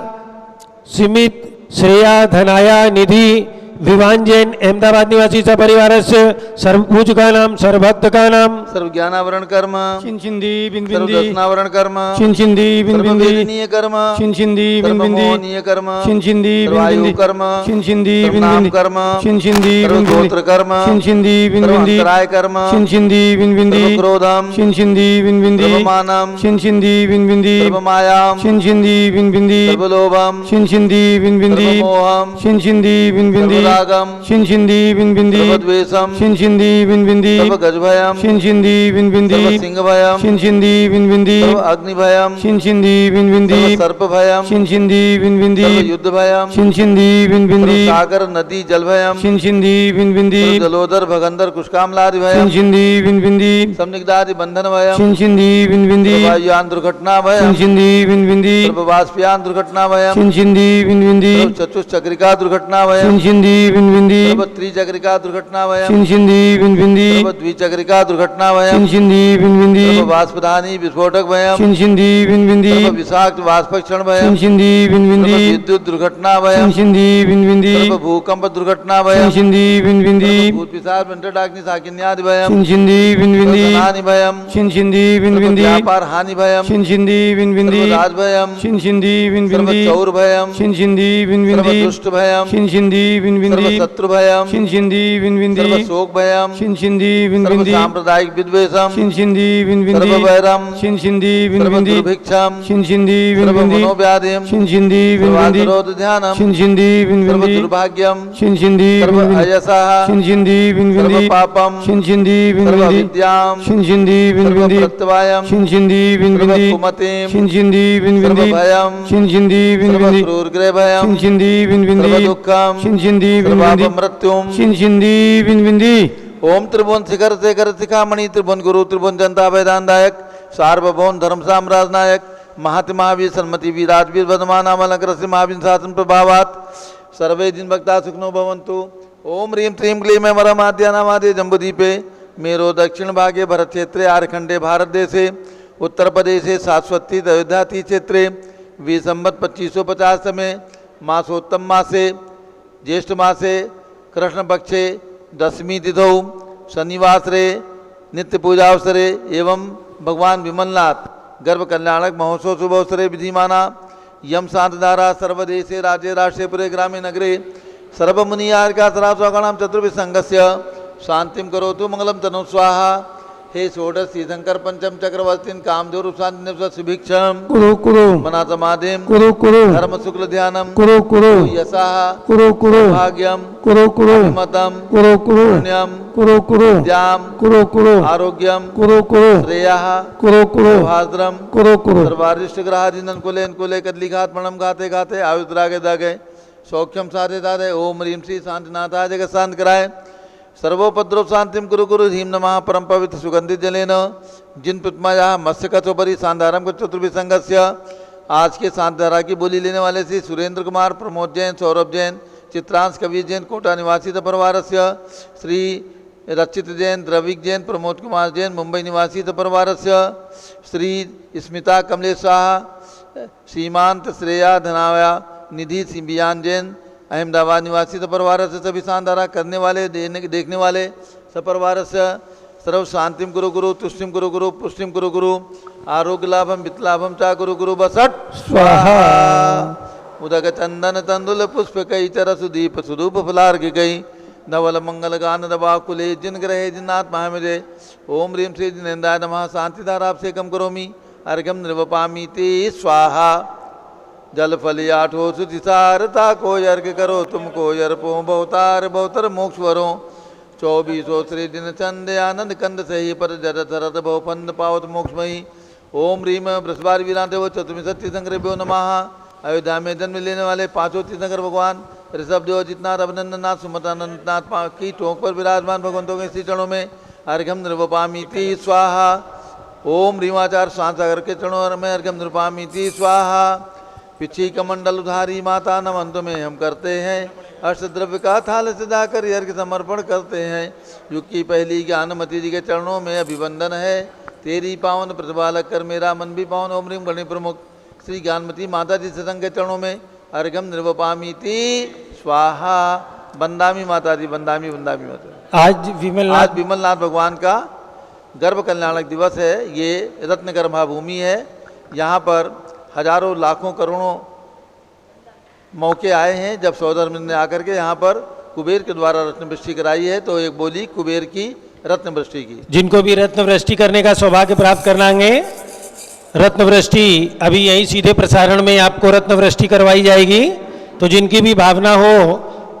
सिमित, श्रेया, धनाया, निधि, विवान जैन अहमदाबाद निवासी सा परिवार से, सर्वपूज का नाम, सर्वभक्त का नाम, सर्व ज्ञानावरण कर्म, छिंदी बिन सर्व बिंदी, दर्शनावरण कर्म, छिंदी बिन बिंदी, सर्ववेदनीय कर्म, छिंदी बिन बिंदी, सर्वमोहनीय कर्म, छिंदी बिन सर्वायु बिंदी, कर्म, छिंदी बिन सर्वनाम बिंदी, कर्म, छिंदी बिन बिंदी, सर्वगोत्र कर्म, छिंदी बिन बिंदी, सर्वांतराय कर्म, छिंदी बिन बिंदी, सर्वक्रोधम, छिंदी बिन बिंदी, सर्वमानम, छिंदी बिन बिंदी, सर्वमायाम, छिंदी बिन बिंदी, सर्वलोभम, छिंदी बिन बिंदी, सर्वमोहम, छिंदी बिन बिंदी, सर्वरागम, छिंदी बिन बिंदी, सर्वद्वेषम, छिंदी बिन बिंदी, सर्वगजभयम, छिंदी बिन बिंदी, सर्वसिंहभयम, छिंदी बिन बिंदी, सर्वअग्निभयम, छिंदी बिन बिंदी, सर्वसर्पभयम, छिंदी बिन बिंदी, सर्वयुद्धभयम, छिंदी बिन बिंदी, सर्वसागर नदी जलभयम, छिंदी बिन बिंदी, जलोदर भगंदर कुष्कामलादिभयम, छिंदी बिन बिंदी, समनिग्धादि बंधनभयम, छिंदी बिन बिंदी, सर्ववायुयान दुर्घटनाभयम, छिंदी बिन बिंदी, सर्ववाष्पयान दुर्घटनाभयम, छिंदी बिन बिंदी, सर्वचतुश्चक्रिका दुर्घटनाभयम, छिंदी बिन बिंदी, सर्वत्रिचक्रिका दुर्घटनाभयम, छिंदी बिन बिंदी, सर्वद्विचक्रिका दुर्घटनाभयम, छिंदी बिन बिंदी, सर्ववाष्पदानी विस्फोटक भयम, छिंदी बिन बिंदी, सर्वविषाक्त वाष्पक्षण भयम, छिंदी बिन बिंदी, विद्युत दुर्घटनाभयम, छिंदी बिन बिंदी, सर्वभूकंप दुर्घटनाभयम, छिंदी बिन बिंदी, भूत पिशाच मंत्रडाग्नि साकिन्यादिभयम, छिंदी बिन बिंदी, हानिभयम, छिंदी बिन बिंदी, व्यापार हानिभयम, छिंदी बिन बिंदी, राजभयम, छिंदी बिन बिंदी, सर्वचौरभयम, छिंदी बिन बिंदी, सर्वदुष्टभयम, छिंदी बिन बिंदी, सर्वशत्रुभयम, छिंदी बिन बिंदी, सर्वशोकभयम, छिंदी बिन बिंदी, सर्वसाम्प्रदायिक विद्वेषम, छिंदी बिन बिंदी, सर्ववैरम, छिंदी बिन बिंदी, सर्वदुर्भिक्षम, छिंदी बिन बिंदी, सर्वमनोव्याधिम, छिंदी बिन बिंदी, सर्वान्तरोध ध्यानम, छिंदी बिन बिंदी, सर्वदुर्भाग्यम, छिंदी सर्व बिन बिंदी, अयसः, छिंदी बिन बिंदी, सर्वपापम, छिंदी बिन बिंदी, सर्वविद्याम, छिंदी बिन बिंदी, सर्वप्रत्यवायम, छिंदी बिन बिंदी, सर्वकुमतिम, छिंदी बिन बिंदी, सर्वभयम, छिंदी बिन बिंदी, सर्वक्रूरग्रहभयम, छिंदी बिन बिंदी, सर्वदुःखम, छिंदी बिन बिंदी, सर्वापमृत्युम, छिंदी बिन बिंदी। ओम त्रिभुवन शिखर शेखर शिखामणि त्रिभुवन गुरु त्रिभुवन जनता वेदांतदायक सार्वभौम धर्म साम्राज्य नायक महावीर सन्मति वीराजवीर वर्धमान अमलंकर से महावीर शासन प्रभावात सर्वे दिन भक्ता सुखनो भवन्तु। ओम ह्रीं श्रीं क्लीं मैं वरमाद्यानामाद्य जम्बुदीपे मेरो दक्षिण भागे भरत क्षेत्रे आरखंडे भारत देशे उत्तर प्रदेशे शाश्वती अयोध्याति क्षेत्रे विसंवत 2550 में मासोत्तम मासे ज्येष्ठ मासे कृष्ण पक्षे दशमी तिथौ शनिवासरे नित्य पूजावसरे एवं भगवान विमलनाथ गर्भ कल्याणक महोत्सव शुभ अवसरे विधिमाना यम शांतधारा सर्वदेशे राज्ये राष्ट्रे पुरे ग्रामे नगरे सर्वमुनियार्का सरास्वागणां चतुर्भिः संघस्य शांतिं करोतु मंगलम तनु स्वाहा। हे षोडश तीर्थंकर पंचम चक्रवर्तीन कामदेव सुभिक्षम कुरु कुरु मनातमादिम कुरु कुरु धर्म शुक्ल ध्यानम कुरु कुरु यशः कुरु कुरु भाग्यम कुरु कुरु मतम कुरु कुरु पुण्यम कुरु कुरु विद्याम कुरु कुरु आरोग्यम कुरु कुरु श्रेयः कुरु कुरु भाद्रम कुरु कुरु सर्वारिष्ट ग्रहाधीनन कुले कुले कदलिघात मणम गाते गाते आयुद्रागे दागे सौख्यम साधे दादे ओम ह्रीम श्री शांतिनाथाय जगत शांत कराए सर्वोपद्रव शांतिम गुरु गुरु धीम नमः परम पवित्र सुगंधित जलेन जिन प्रतिमाया मत्स्य कथोपरि शांतारम चतुर्भिसंगस्य। आज के शांतधारा की बोली लेने वाले श्री सुरेंद्र कुमार, प्रमोद जैन, सौरभ जैन, चित्रांश कबीर जैन, कोटा निवासी परिवारस्य, श्री रचित जैन, द्रविक जैन, प्रमोद कुमार जैन, मुंबई निवासी परिवारस्य, श्री स्मिता कमलेश शाह, सीमांत श्रेया धनावया, निधि सिंबियान जैन, अहमदाबाद निवासी परिवार से सभी शानदारा करने वाले देखने वाले सपरिवार से सर्व शांतिम गुरु गुरु तुष्टिम गुरु गुरु पुष्टिम गुरु गुरु आरोग्य लाभम वित्तलाभम चा गुरु गुरु बसट स्वाहा उदक चंदन तंदुल पुष्प कई चर सुदीप सुधूप फलार की गई नवल मंगल गान दबा कुले जिन ग्रहे जिन्नाथ महामिजे ओम ह्रीम श्री जिनेन्द्राय नमः शांतिधारा से कम करोमी अर्घम निर्वपामी ते स्वाहा जल फली आठो सुतिसारता को अर्घ करो तुमको अर्पो बहुतार बहुतर मोक्ष वरो 24 श्री दिन चंद आनंद कंद सही पर जर सरत बहु फंद पावत मोक्षमयी ओम ह्रीम बृहस्पति वीरांदेव चतुर्मी तीर्थंकरेभ्यो नमः। अयोध्या में जन्म लेने वाले पांचों तीर्थंकर भगवान ऋषभ देव जितनाथ अभिनंदननाथ सुमतानंदनाथ की टोंक पर विराजमान भगवंतों के श्री चरणों में अर्घम निर्वपामीति स्वाहा। ओम ह्रीमाचार्य शांत के चरणों में अर्घम निर्वपामीति स्वाहा। पिछी कमंडल उधारी माता नमन तुम्हें हम करते हैं अष्टद्रव्य का थाल सजाकर अर्घ समर्पण करते हैं। युग की पहली ज्ञानमती जी के चरणों में अभिवंदन है तेरी पावन प्रतिपालक कर मेरा मन भी पावन। ओम ह्रीम गणेश प्रमुख श्री ज्ञानमती माता जी सत्संग के चरणों में अर्घम निर्वपामीति स्वाहा। बंदामी माता जी बंदामी बंदामी माता। आज विमलनाथ भगवान का गर्भ कल्याणक दिवस है। ये रत्न गर्भाभूमि है। यहाँ पर हजारों लाखों करोड़ों मौके आए हैं जब सौदर ने आकर के यहाँ पर कुबेर के द्वारा रत्न वृष्टि कराई है। तो एक बोली कुबेर की रत्न वृष्टि की। जिनको भी रत्न वृष्टि करने का सौभाग्य प्राप्त करना है रत्न वृष्टि अभी यही सीधे प्रसारण में आपको रत्न वृष्टि करवाई जाएगी। तो जिनकी भी भावना हो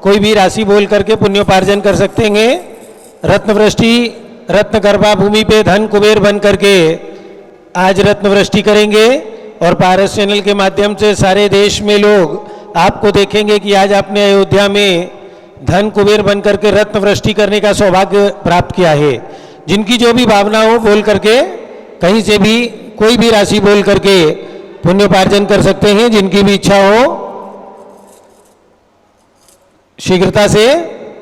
कोई भी राशि बोल करके पुण्योपार्जन कर सकते हैं। रत्न वृष्टि रत्न गर्भा भूमि पे धन कुबेर बन करके आज रत्न वृष्टि करेंगे और पारस चैनल के माध्यम से सारे देश में लोग आपको देखेंगे कि आज आपने अयोध्या में धन कुबेर बन करके रत्न वृष्टि करने का सौभाग्य प्राप्त किया है। जिनकी जो भी भावना हो बोल करके कहीं से भी कोई भी राशि बोल करके पुण्योपार्जन कर सकते हैं। जिनकी भी इच्छा हो शीघ्रता से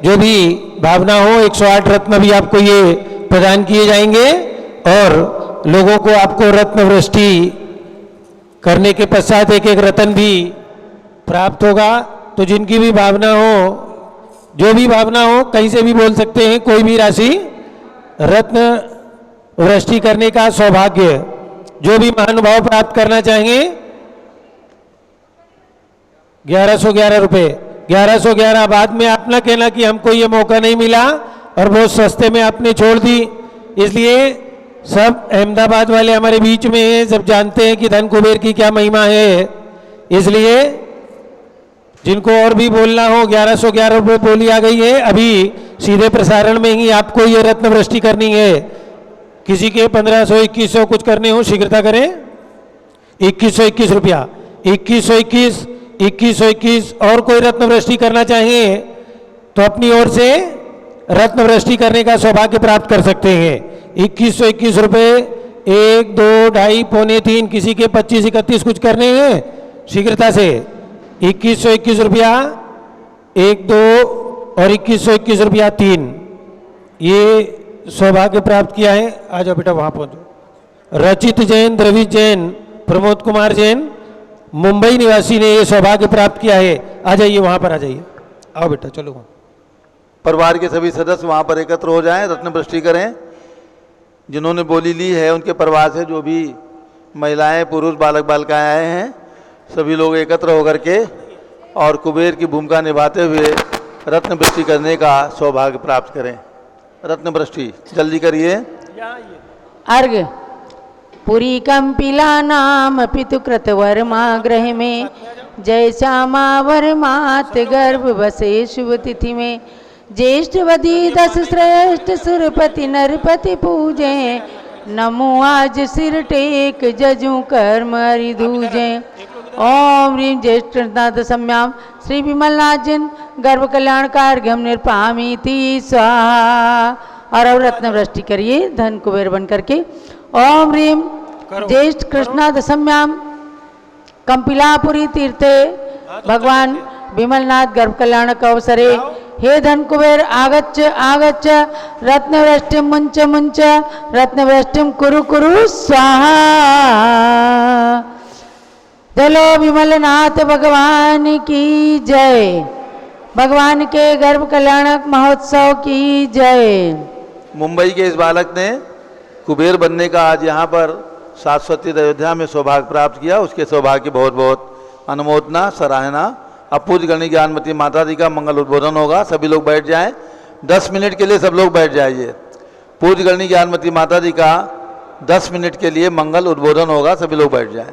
जो भी भावना हो 108 रत्न भी आपको ये प्रदान किए जाएंगे और लोगों को आपको रत्न वृष्टि करने के पश्चात एक एक रत्न भी प्राप्त होगा। तो जिनकी भी भावना हो जो भी भावना हो कहीं से भी बोल सकते हैं। कोई भी राशि रत्न वृष्टि करने का सौभाग्य जो भी महानुभाव प्राप्त करना चाहेंगे 1111 रुपये 1111। बाद में आप ना कहना कि हमको ये मौका नहीं मिला और बहुत सस्ते में आपने छोड़ दी। इसलिए सब अहमदाबाद वाले हमारे बीच में हैं, सब जानते हैं कि धन कुबेर की क्या महिमा है। इसलिए जिनको और भी बोलना हो 1111 रुपये बोली आ गई है। अभी सीधे प्रसारण में ही आपको ये रत्न वृष्टि करनी है। किसी के 1500 2100 कुछ करने हो शीघ्रता करें। 2121 रुपया 2121 2121 और कोई रत्न वृष्टि करना चाहिए तो अपनी ओर से रत्न वृष्टि करने का सौभाग्य प्राप्त कर सकते हैं। 2121 रुपये 1 2 2.5 पौने 3 किसी के 25 31 कुछ करने हैं शीघ्रता से 2121 रुपया 1 2 और 2121 रुपया 3 ये सौभाग्य प्राप्त किया है। आ जाओ बेटा वहाँ पहुँचो। रचित जैन, द्रवित जैन, प्रमोद कुमार जैन मुंबई निवासी ने ये सौभाग्य प्राप्त किया है। आ जाइए वहाँ पर आ जाइए। आओ बेटा चलो वहाँ। परिवार के सभी सदस्य वहाँ पर एकत्र हो जाएं, रत्न वृष्टि करें। जिन्होंने बोली ली है उनके परिवार से जो भी महिलाएं पुरुष बालक बालिकाएं आए हैं सभी लोग एकत्र होकर के और कुबेर की भूमिका निभाते हुए रत्न वृष्टि करने का सौभाग्य प्राप्त करें। रत्न वृष्टि जल्दी करिए। अर्घ पुरी कंपिला नाम पितुकृत वर्मा ग्रह में जय श्यामा वर्मात गर्भ बसे शुभ तिथि में ज्येष्ठवती दस श्रेष्ठ सुरपति नरपति पूजे नमो आज सिर टेक जजू कर्म हरि दूजे। ओम ह्रीं ज्येष्ठनाथ सम्याम श्री विमलनाथ जिन गर्भ कल्याण कार्घ्यम निर्पामीति स्वाहा। और अब रत्न वृष्टि करिए धन कुबेर बन करके। ओम ह्रीं ज्येष्ठ कृष्णाद सम्याम कंपिलापुरी तीर्थे भगवान विमलनाथ गर्भ कल्याणक अवसरे हे धन कुबेर आगच्छ आगच्छ रत्नवृष्टिं मुंच मुंच रत्नवृष्टिं कुरु कुरु स्वाहा। चलो विमलनाथ भगवान की जय। भगवान के गर्भ कल्याणक महोत्सव की जय। मुंबई के इस बालक ने कुबेर बनने का आज यहाँ पर शाश्वती अयोध्या में सौभाग्य प्राप्त किया। उसके सौभाग्य की बहुत बहुत अनुमोदना सराहना। अब पूज्य गणी ज्ञानमती माता जी का मंगल उद्बोधन होगा। सभी लोग बैठ जाएं। 10 मिनट के लिए सब लोग बैठ जाइए। पूज्य गणी ज्ञानमती माता जी का 10 मिनट के लिए मंगल उद्बोधन होगा। सभी लोग बैठ जाएं।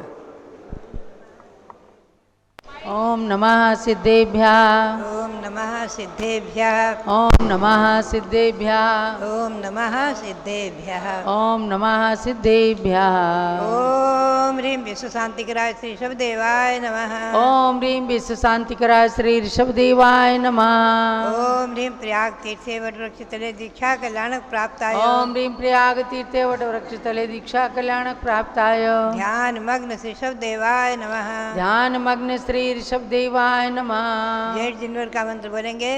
ओम नमः सिद्धेभ्यः। ओम नमः सिद्धेभ्यः। ओम नमः सिद्धेभ्यः। ओम नमः सिद्धेभ्यः। ओम नमः सिद्धेभ्यः। ओम ह्रीं विश्व शांतिकराय श्री ऋषभदेवाय नमः। ओम ह्रीं विश्व शांतिकराय श्री ऋषभदेवाय नमः। ओम ह्रीं प्रयाग तीर्थे वटवृक्ष तले दीक्षा कल्याणक प्राप्ताय। ओम ह्रीं प्रयाग तीर्थे वटवृक्ष तले दीक्षा कल्याणक प्राप्ताय। ध्यान मग्न श्री ऋषभदेवाय नमः। ध्यान मग्न श्री ऋषभदेवाय नमः। जेठ जिनवर का मंत्र बोलेंगे।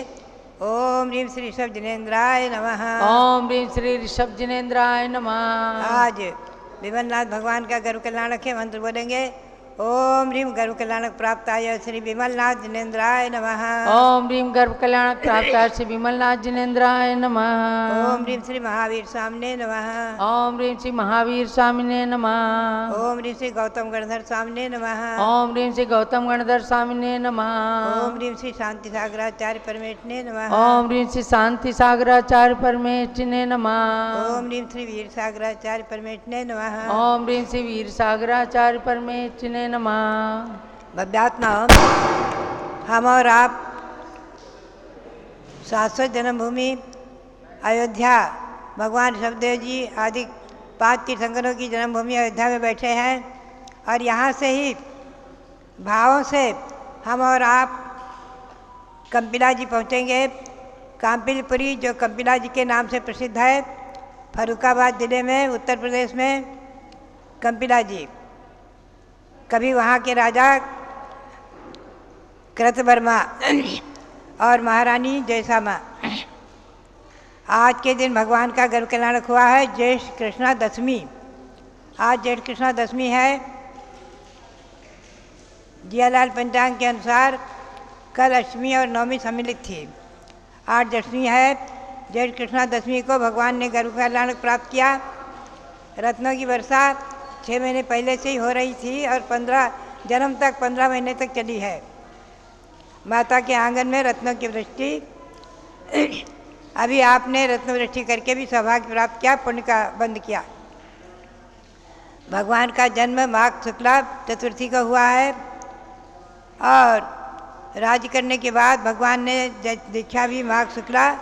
ओम ह्रीं श्री ऋषभ जिनेन्द्राय नमः। ओम ह्रीं श्री ऋषभ जिनेन्द्राय नमः। आज विमलनाथ भगवान का गर्भ कल्याणक के मंत्र बोलेंगे। ओम ह्रीं गर्भ कल्याणक प्राप्ताय श्री विमलनाथ जिनेन्द्राय नमः। ओम ह्रीं गर्भ कल्याणक प्राप्ताय श्री विमलनाथ जिनेन्द्राय नमः। ओम ह्रीं श्री महावीर स्वामिने नमः। ओम ह्रीं श्री महावीर स्वामिने नमः। ओम ह्रीं श्री गौतम गणधर स्वामिने नमः। ओम ह्रीं श्री गौतम गणधर स्वामिने नमः। ओम ह्रीं श्री शांति सागराचार्य परमेष्ठिने नमः। ओम ह्रीं श्री शांति सागराचार्य परमेष्ठिने नमः। ओम ह्रीं श्री वीर सागराचार्य परमेष्ठिने नमः। ओम ह्रीं श्री वीर सागराचार्य परमेष्ठिने नमः। भव्यात्मा हम और आप शाश्वत जन्मभूमि अयोध्या भगवान ऋषभदेव जी आदि 5 तीर्थंकरों की जन्मभूमि अयोध्या में बैठे हैं और यहाँ से ही भावों से हम और आप कंपिला जी पहुँचेंगे। काम्पिलपुरी जो कंपिला जी के नाम से प्रसिद्ध है, फर्रुखाबाद जिले में उत्तर प्रदेश में कंपिला जी। कभी वहाँ के राजा कृतवर्मा और महारानी जयसामा। आज के दिन भगवान का गर्भ कल्याणक हुआ है ज्येष्ठ कृष्णा दशमी। आज ज्येष्ठ कृष्णा दशमी है। जियालाल पंचांग के अनुसार कल अष्टमी और नवमी सम्मिलित थी। आज दशमी है। ज्येष्ठ कृष्णा दशमी को भगवान ने गर्भ कल्याणक प्राप्त किया। रत्नों की वर्षा 6 महीने पहले से ही हो रही थी और 15 जन्म तक 15 महीने तक चली है। माता के आंगन में रत्नों की वृष्टि। अभी आपने रत्न वृष्टि करके भी सौभाग्य प्राप्त किया, पुण्य का बंद किया। भगवान का जन्म माघ शुक्ला चतुर्थी को हुआ है और राज्य करने के बाद भगवान ने दीक्षा भी माघ शुक्ला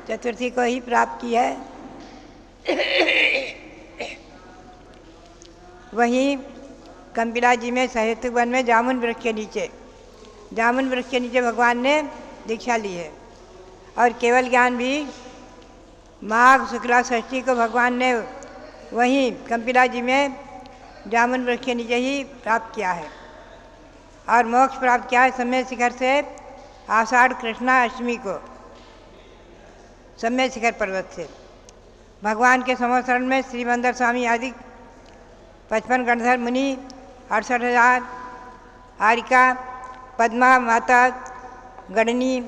चतुर्थी को ही प्राप्त की है। वहीं कंपिला जी में साहित्य वन में जामुन वृक्ष के नीचे भगवान ने दीक्षा ली है। और केवल ज्ञान भी माघ शुक्ला षष्ठी को भगवान ने वहीं कंपिला जी में जामुन वृक्ष के नीचे ही प्राप्त किया है। और मोक्ष प्राप्त किया है सम्य शिखर से आषाढ़ कृष्णा अष्टमी को सम्य शिखर पर्वत से। भगवान के समोसरण में श्रीमंदर स्वामी आदि 55 गणधर मुनि 68,000 आरिका पद्मा माता गणनी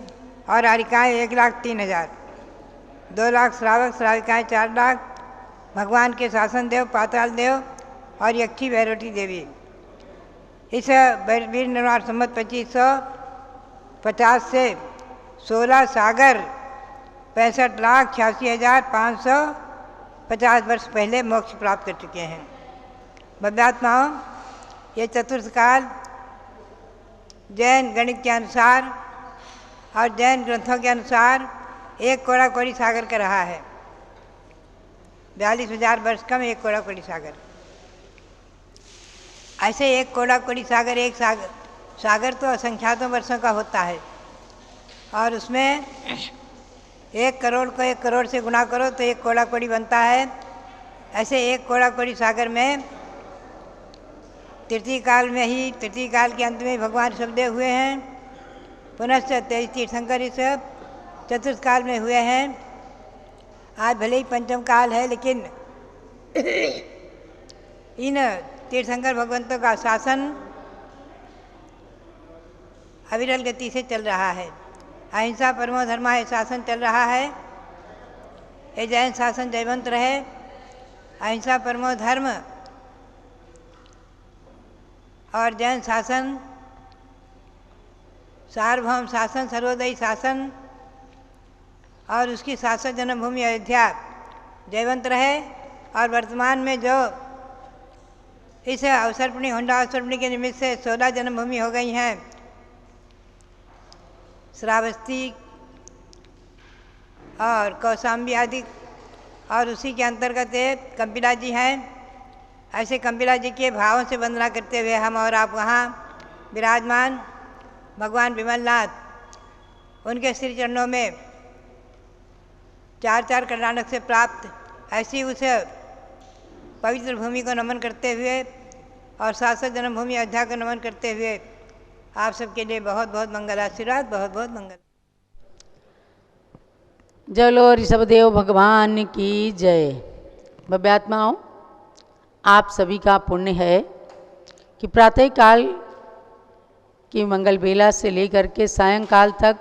और आरिकाएँ 1,03,000 2 लाख श्रावक श्राविकाएँ 4 लाख भगवान के शासन देव पाताल देव और यक्षी भैरोटी देवी। इस वीर निर्वाण संवत 2550 से 16 सागर 65,86,500 50 वर्ष पहले मोक्ष प्राप्त कर चुके हैं। भव्यात्माओं, ये चतुर्थ काल जैन गणित के अनुसार और जैन ग्रंथों के अनुसार एक कोड़ा कोड़ी सागर का रहा है। 42,000 वर्ष कम एक कोड़ा कोड़ी सागर। ऐसे एक कोड़ा कोड़ी सागर, एक सागर तो असंख्यातों वर्षों का होता है और उसमें 1 करोड़ को 1 करोड़ से गुणा करो तो एक कोड़ा कोड़ी बनता है। ऐसे एक कोड़ा कोड़ी सागर में तृतीय काल में ही, तृतीय काल के अंत में भगवान शब्देव हुए हैं। पुनश्च 23 तीर्थंकर इस चतुर्थ काल में हुए हैं। आज भले ही पंचम काल है, लेकिन इन तीर्थंकर भगवंतों का शासन अविरल गति से चल रहा है। अहिंसा परमो धर्मा ये शासन चल रहा है। ये जैन शासन जयवंत रहे। अहिंसा परमो धर्म और जैन शासन, सार्वभौम शासन, सर्वोदयी शासन और उसकी शासक जन्मभूमि अयोध्या जयवंत रहे। और वर्तमान में जो इस अवसर्पणी, होंडा अवसर्पणी के निमित्त से 16 जन्मभूमि हो गई हैं, श्रावस्ती और कौशाम्बी आदि, और उसी के अंतर्गत कंपिला जी हैं। ऐसे कंपिला जी के भावों से वंदना करते हुए हम और आप वहाँ विराजमान भगवान विमलनाथ, उनके श्री चरणों में 4 कर्नाटक से प्राप्त ऐसी उस पवित्र भूमि को नमन करते हुए और शासक जन्मभूमि अयोध्या को नमन करते हुए आप सबके लिए बहुत बहुत मंगल आशीर्वाद, बहुत बहुत मंगल। जलो ऋषभदेव भगवान की जय। भव्यात्माओं, आप सभी का पुण्य है कि प्रातः काल की मंगल बेला से लेकर के सायंकाल तक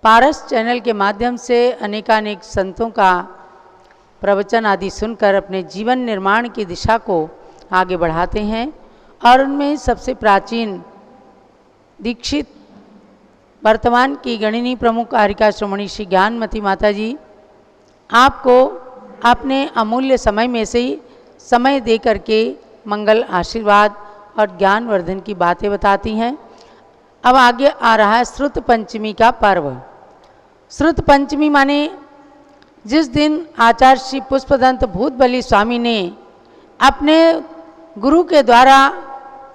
पारस चैनल के माध्यम से अनेकानेक संतों का प्रवचन आदि सुनकर अपने जीवन निर्माण की दिशा को आगे बढ़ाते हैं। और उनमें सबसे प्राचीन दीक्षित वर्तमान की गणिनी प्रमुख कारिका श्रोमणी श्री ज्ञानमती माता जी आपको अपने अमूल्य समय में से ही समय दे करके मंगल आशीर्वाद और ज्ञानवर्धन की बातें बताती हैं। अब आगे आ रहा है श्रुत पंचमी का पर्व। श्रुत पंचमी माने जिस दिन आचार्य श्री पुष्पदंत भूतबली स्वामी ने अपने गुरु के द्वारा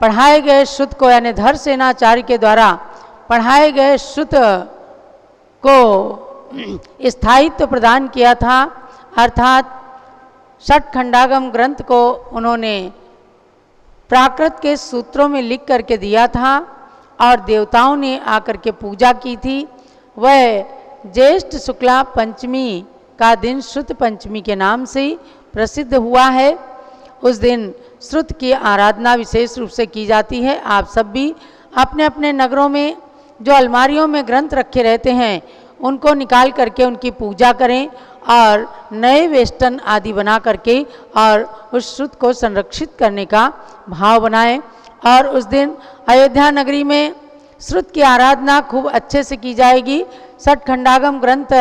पढ़ाए गए श्रुत को, यानी धर सेनाचार्य के द्वारा पढ़ाए गए श्रुत को स्थायित्व प्रदान किया था, अर्थात षट खंडागम ग्रंथ को उन्होंने प्राकृत के सूत्रों में लिख करके दिया था और देवताओं ने आकर के पूजा की थी। वह ज्येष्ठ शुक्ला पंचमी का दिन श्रुत पंचमी के नाम से प्रसिद्ध हुआ है। उस दिन श्रुत की आराधना विशेष रूप से की जाती है। आप सब भी अपने अपने नगरों में जो अलमारियों में ग्रंथ रखे रहते हैं उनको निकाल करके उनकी पूजा करें और नए वेस्टर्न आदि बना करके और उस श्रुत को संरक्षित करने का भाव बनाएं। और उस दिन अयोध्या नगरी में श्रुत की आराधना खूब अच्छे से की जाएगी। षट खंडागम ग्रंथ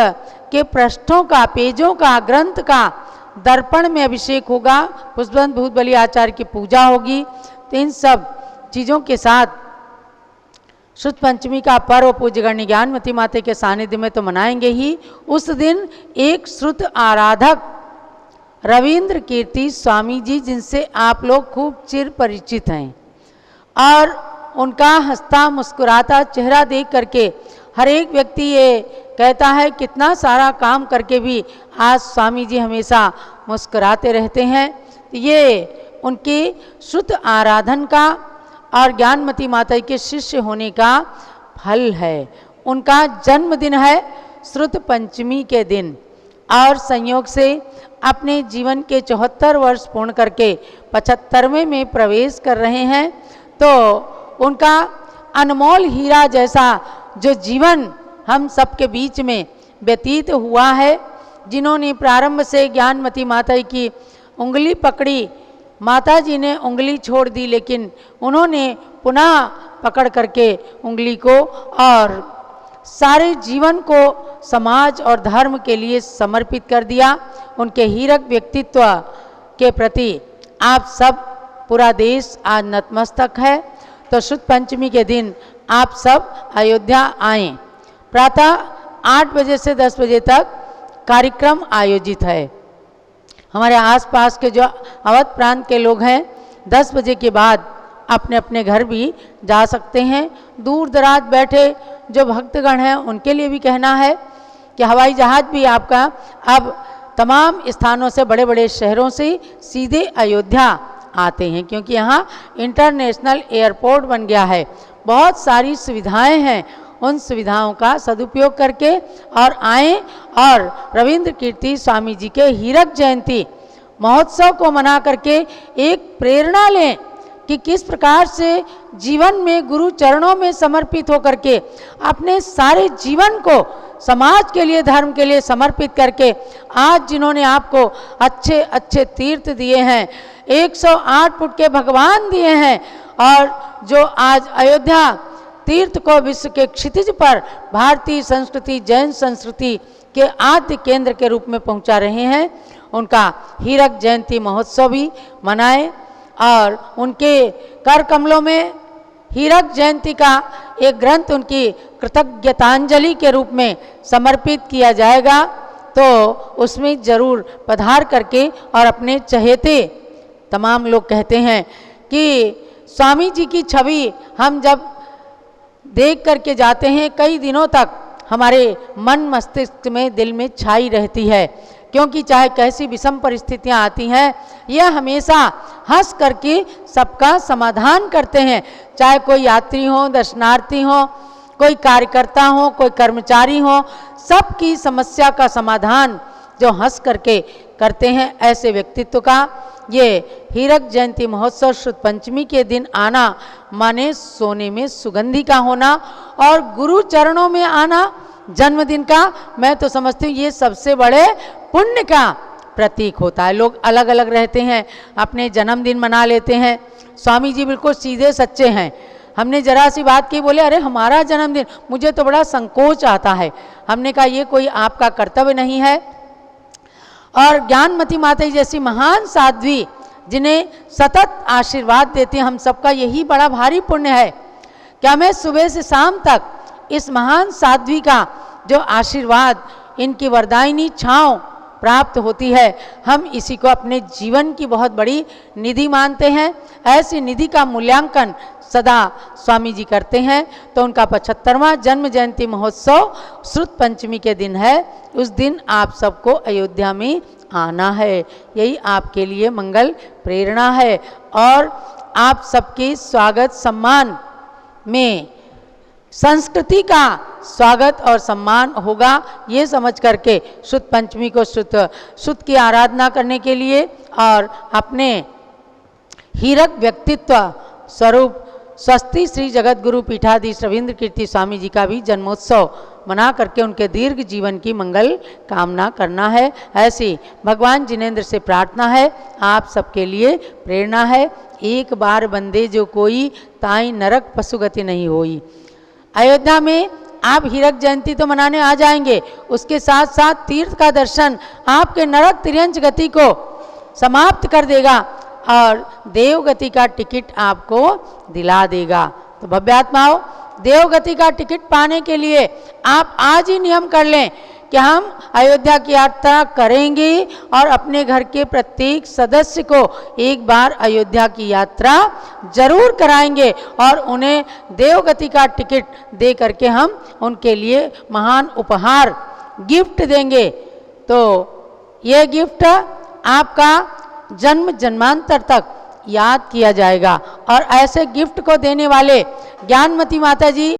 के पृष्ठों का, पेजों का, ग्रंथ का दर्पण में अभिषेक होगा, पुष्पदंत भूतबली आचार्य की पूजा होगी। तो इन सब चीज़ों के साथ श्रुत पंचमी का पर्व पूज्य गण्य ज्ञानमती माता के सानिध्य में तो मनाएंगे ही। उस दिन एक श्रुत आराधक रविंद्र कीर्ति स्वामी जी, जिनसे आप लोग खूब चिर परिचित हैं, और उनका हंसता मुस्कुराता चेहरा देख करके हर एक व्यक्ति ये कहता है कितना सारा काम करके भी आज स्वामी जी हमेशा मुस्कुराते रहते हैं। ये उनके श्रुत आराधन का और ज्ञानमती माता के शिष्य होने का फल है। उनका जन्मदिन है श्रुत पंचमी के दिन, और संयोग से अपने जीवन के 74 वर्ष पूर्ण करके 75वें में प्रवेश कर रहे हैं। तो उनका अनमोल हीरा जैसा जो जीवन हम सबके बीच में व्यतीत हुआ है, जिन्होंने प्रारंभ से ज्ञानमती माता की उंगली पकड़ी, माता जी ने उंगली छोड़ दी, लेकिन उन्होंने पुनः पकड़ करके उंगली को और सारे जीवन को समाज और धर्म के लिए समर्पित कर दिया। उनके हीरक व्यक्तित्व के प्रति आप सब, पूरा देश आज नतमस्तक है। तो शुद्ध पंचमी के दिन आप सब अयोध्या आएं। प्रातः 8 बजे से 10 बजे तक कार्यक्रम आयोजित है। हमारे आसपास के जो अवध प्रांत के लोग हैं 10 बजे के बाद अपने अपने घर भी जा सकते हैं। दूर दराज बैठे जो भक्तगण हैं उनके लिए भी कहना है कि हवाई जहाज़ भी आपका अब तमाम स्थानों से, बड़े बड़े शहरों से सीधे अयोध्या आते हैं, क्योंकि यहाँ इंटरनेशनल एयरपोर्ट बन गया है। बहुत सारी सुविधाएं हैं, उन सुविधाओं का सदुपयोग करके और आएँ और रविंद्र कीर्ति स्वामी जी के हीरक जयंती महोत्सव को मना करके एक प्रेरणा लें कि किस प्रकार से जीवन में गुरु चरणों में समर्पित होकर के अपने सारे जीवन को समाज के लिए, धर्म के लिए समर्पित करके आज जिन्होंने आपको अच्छे अच्छे तीर्थ दिए हैं, 108 फुट के भगवान दिए हैं, और जो आज अयोध्या तीर्थ को विश्व के क्षितिज पर भारतीय संस्कृति, जैन संस्कृति के आद्य केंद्र के रूप में पहुंचा रहे हैं, उनका हीरक जयंती महोत्सव भी मनाएं। और उनके कर कमलों में हीरक जयंती का एक ग्रंथ उनकी कृतज्ञतांजलि के रूप में समर्पित किया जाएगा, तो उसमें जरूर पधार करके और अपने चहेते, तमाम लोग कहते हैं कि स्वामी जी की छवि हम जब देख करके जाते हैं कई दिनों तक हमारे मन मस्तिष्क में, दिल में छाई रहती है, क्योंकि चाहे कैसी विषम परिस्थितियां आती हैं यह हमेशा हंस करके सबका समाधान करते हैं। चाहे कोई यात्री हो, दर्शनार्थी हो, कोई कार्यकर्ता हो, कोई कर्मचारी हो, सबकी समस्या का समाधान जो हंस करके करते हैं, ऐसे व्यक्तित्व का ये हीरक जयंती महोत्सव शुद्ध पंचमी के दिन आना माने सोने में सुगंधी का होना और गुरु चरणों में आना जन्मदिन का, मैं तो समझती हूँ ये सबसे बड़े पुण्य का प्रतीक होता है। लोग अलग अलग रहते हैं, अपने जन्मदिन मना लेते हैं। स्वामी जी बिल्कुल सीधे सच्चे हैं। हमने जरा सी बात की, बोले अरे हमारा जन्मदिन, मुझे तो बड़ा संकोच आता है। हमने कहा ये कोई आपका कर्तव्य नहीं है। और ज्ञानमती माता जी जैसी महान साध्वी जिन्हें सतत आशीर्वाद देती हैं, हम सबका यही बड़ा भारी पुण्य है कि हमें सुबह से शाम तक इस महान साध्वी का जो आशीर्वाद, इनकी वरदायिनी छांव प्राप्त होती है। हम इसी को अपने जीवन की बहुत बड़ी निधि मानते हैं। ऐसी निधि का मूल्यांकन सदा स्वामी जी करते हैं। तो उनका 75वां जन्म जयंती महोत्सव श्रुत पंचमी के दिन है। उस दिन आप सबको अयोध्या में आना है, यही आपके लिए मंगल प्रेरणा है। और आप सबके स्वागत सम्मान में संस्कृति का स्वागत और सम्मान होगा, ये समझ करके शुद्ध पंचमी को शुद्ध की आराधना करने के लिए और अपने हीरक व्यक्तित्व स्वरूप स्वस्ति श्री जगत गुरु पीठाधीश रविंद्र कीर्ति स्वामी जी का भी जन्मोत्सव मना करके उनके दीर्घ जीवन की मंगल कामना करना है। ऐसी भगवान जिनेंद्र से प्रार्थना है, आप सबके लिए प्रेरणा है। एक बार बंदे जो कोई, ताई नरक पशुगति नहीं होई। अयोध्या में आप हीरक जयंती तो मनाने आ जाएंगे, उसके साथ साथ तीर्थ का दर्शन आपके नरक तिर्यंच गति को समाप्त कर देगा और देव गति का टिकट आपको दिला देगा। तो भव्यात्माओं, देव गति का टिकट पाने के लिए आप आज ही नियम कर लें कि हम अयोध्या की यात्रा करेंगे और अपने घर के प्रत्येक सदस्य को एक बार अयोध्या की यात्रा जरूर कराएंगे और उन्हें देवगति का टिकट दे करके हम उनके लिए महान उपहार गिफ्ट देंगे। तो ये गिफ्ट आपका जन्म जन्मांतर तक याद किया जाएगा। और ऐसे गिफ्ट को देने वाले ज्ञानमती माता जी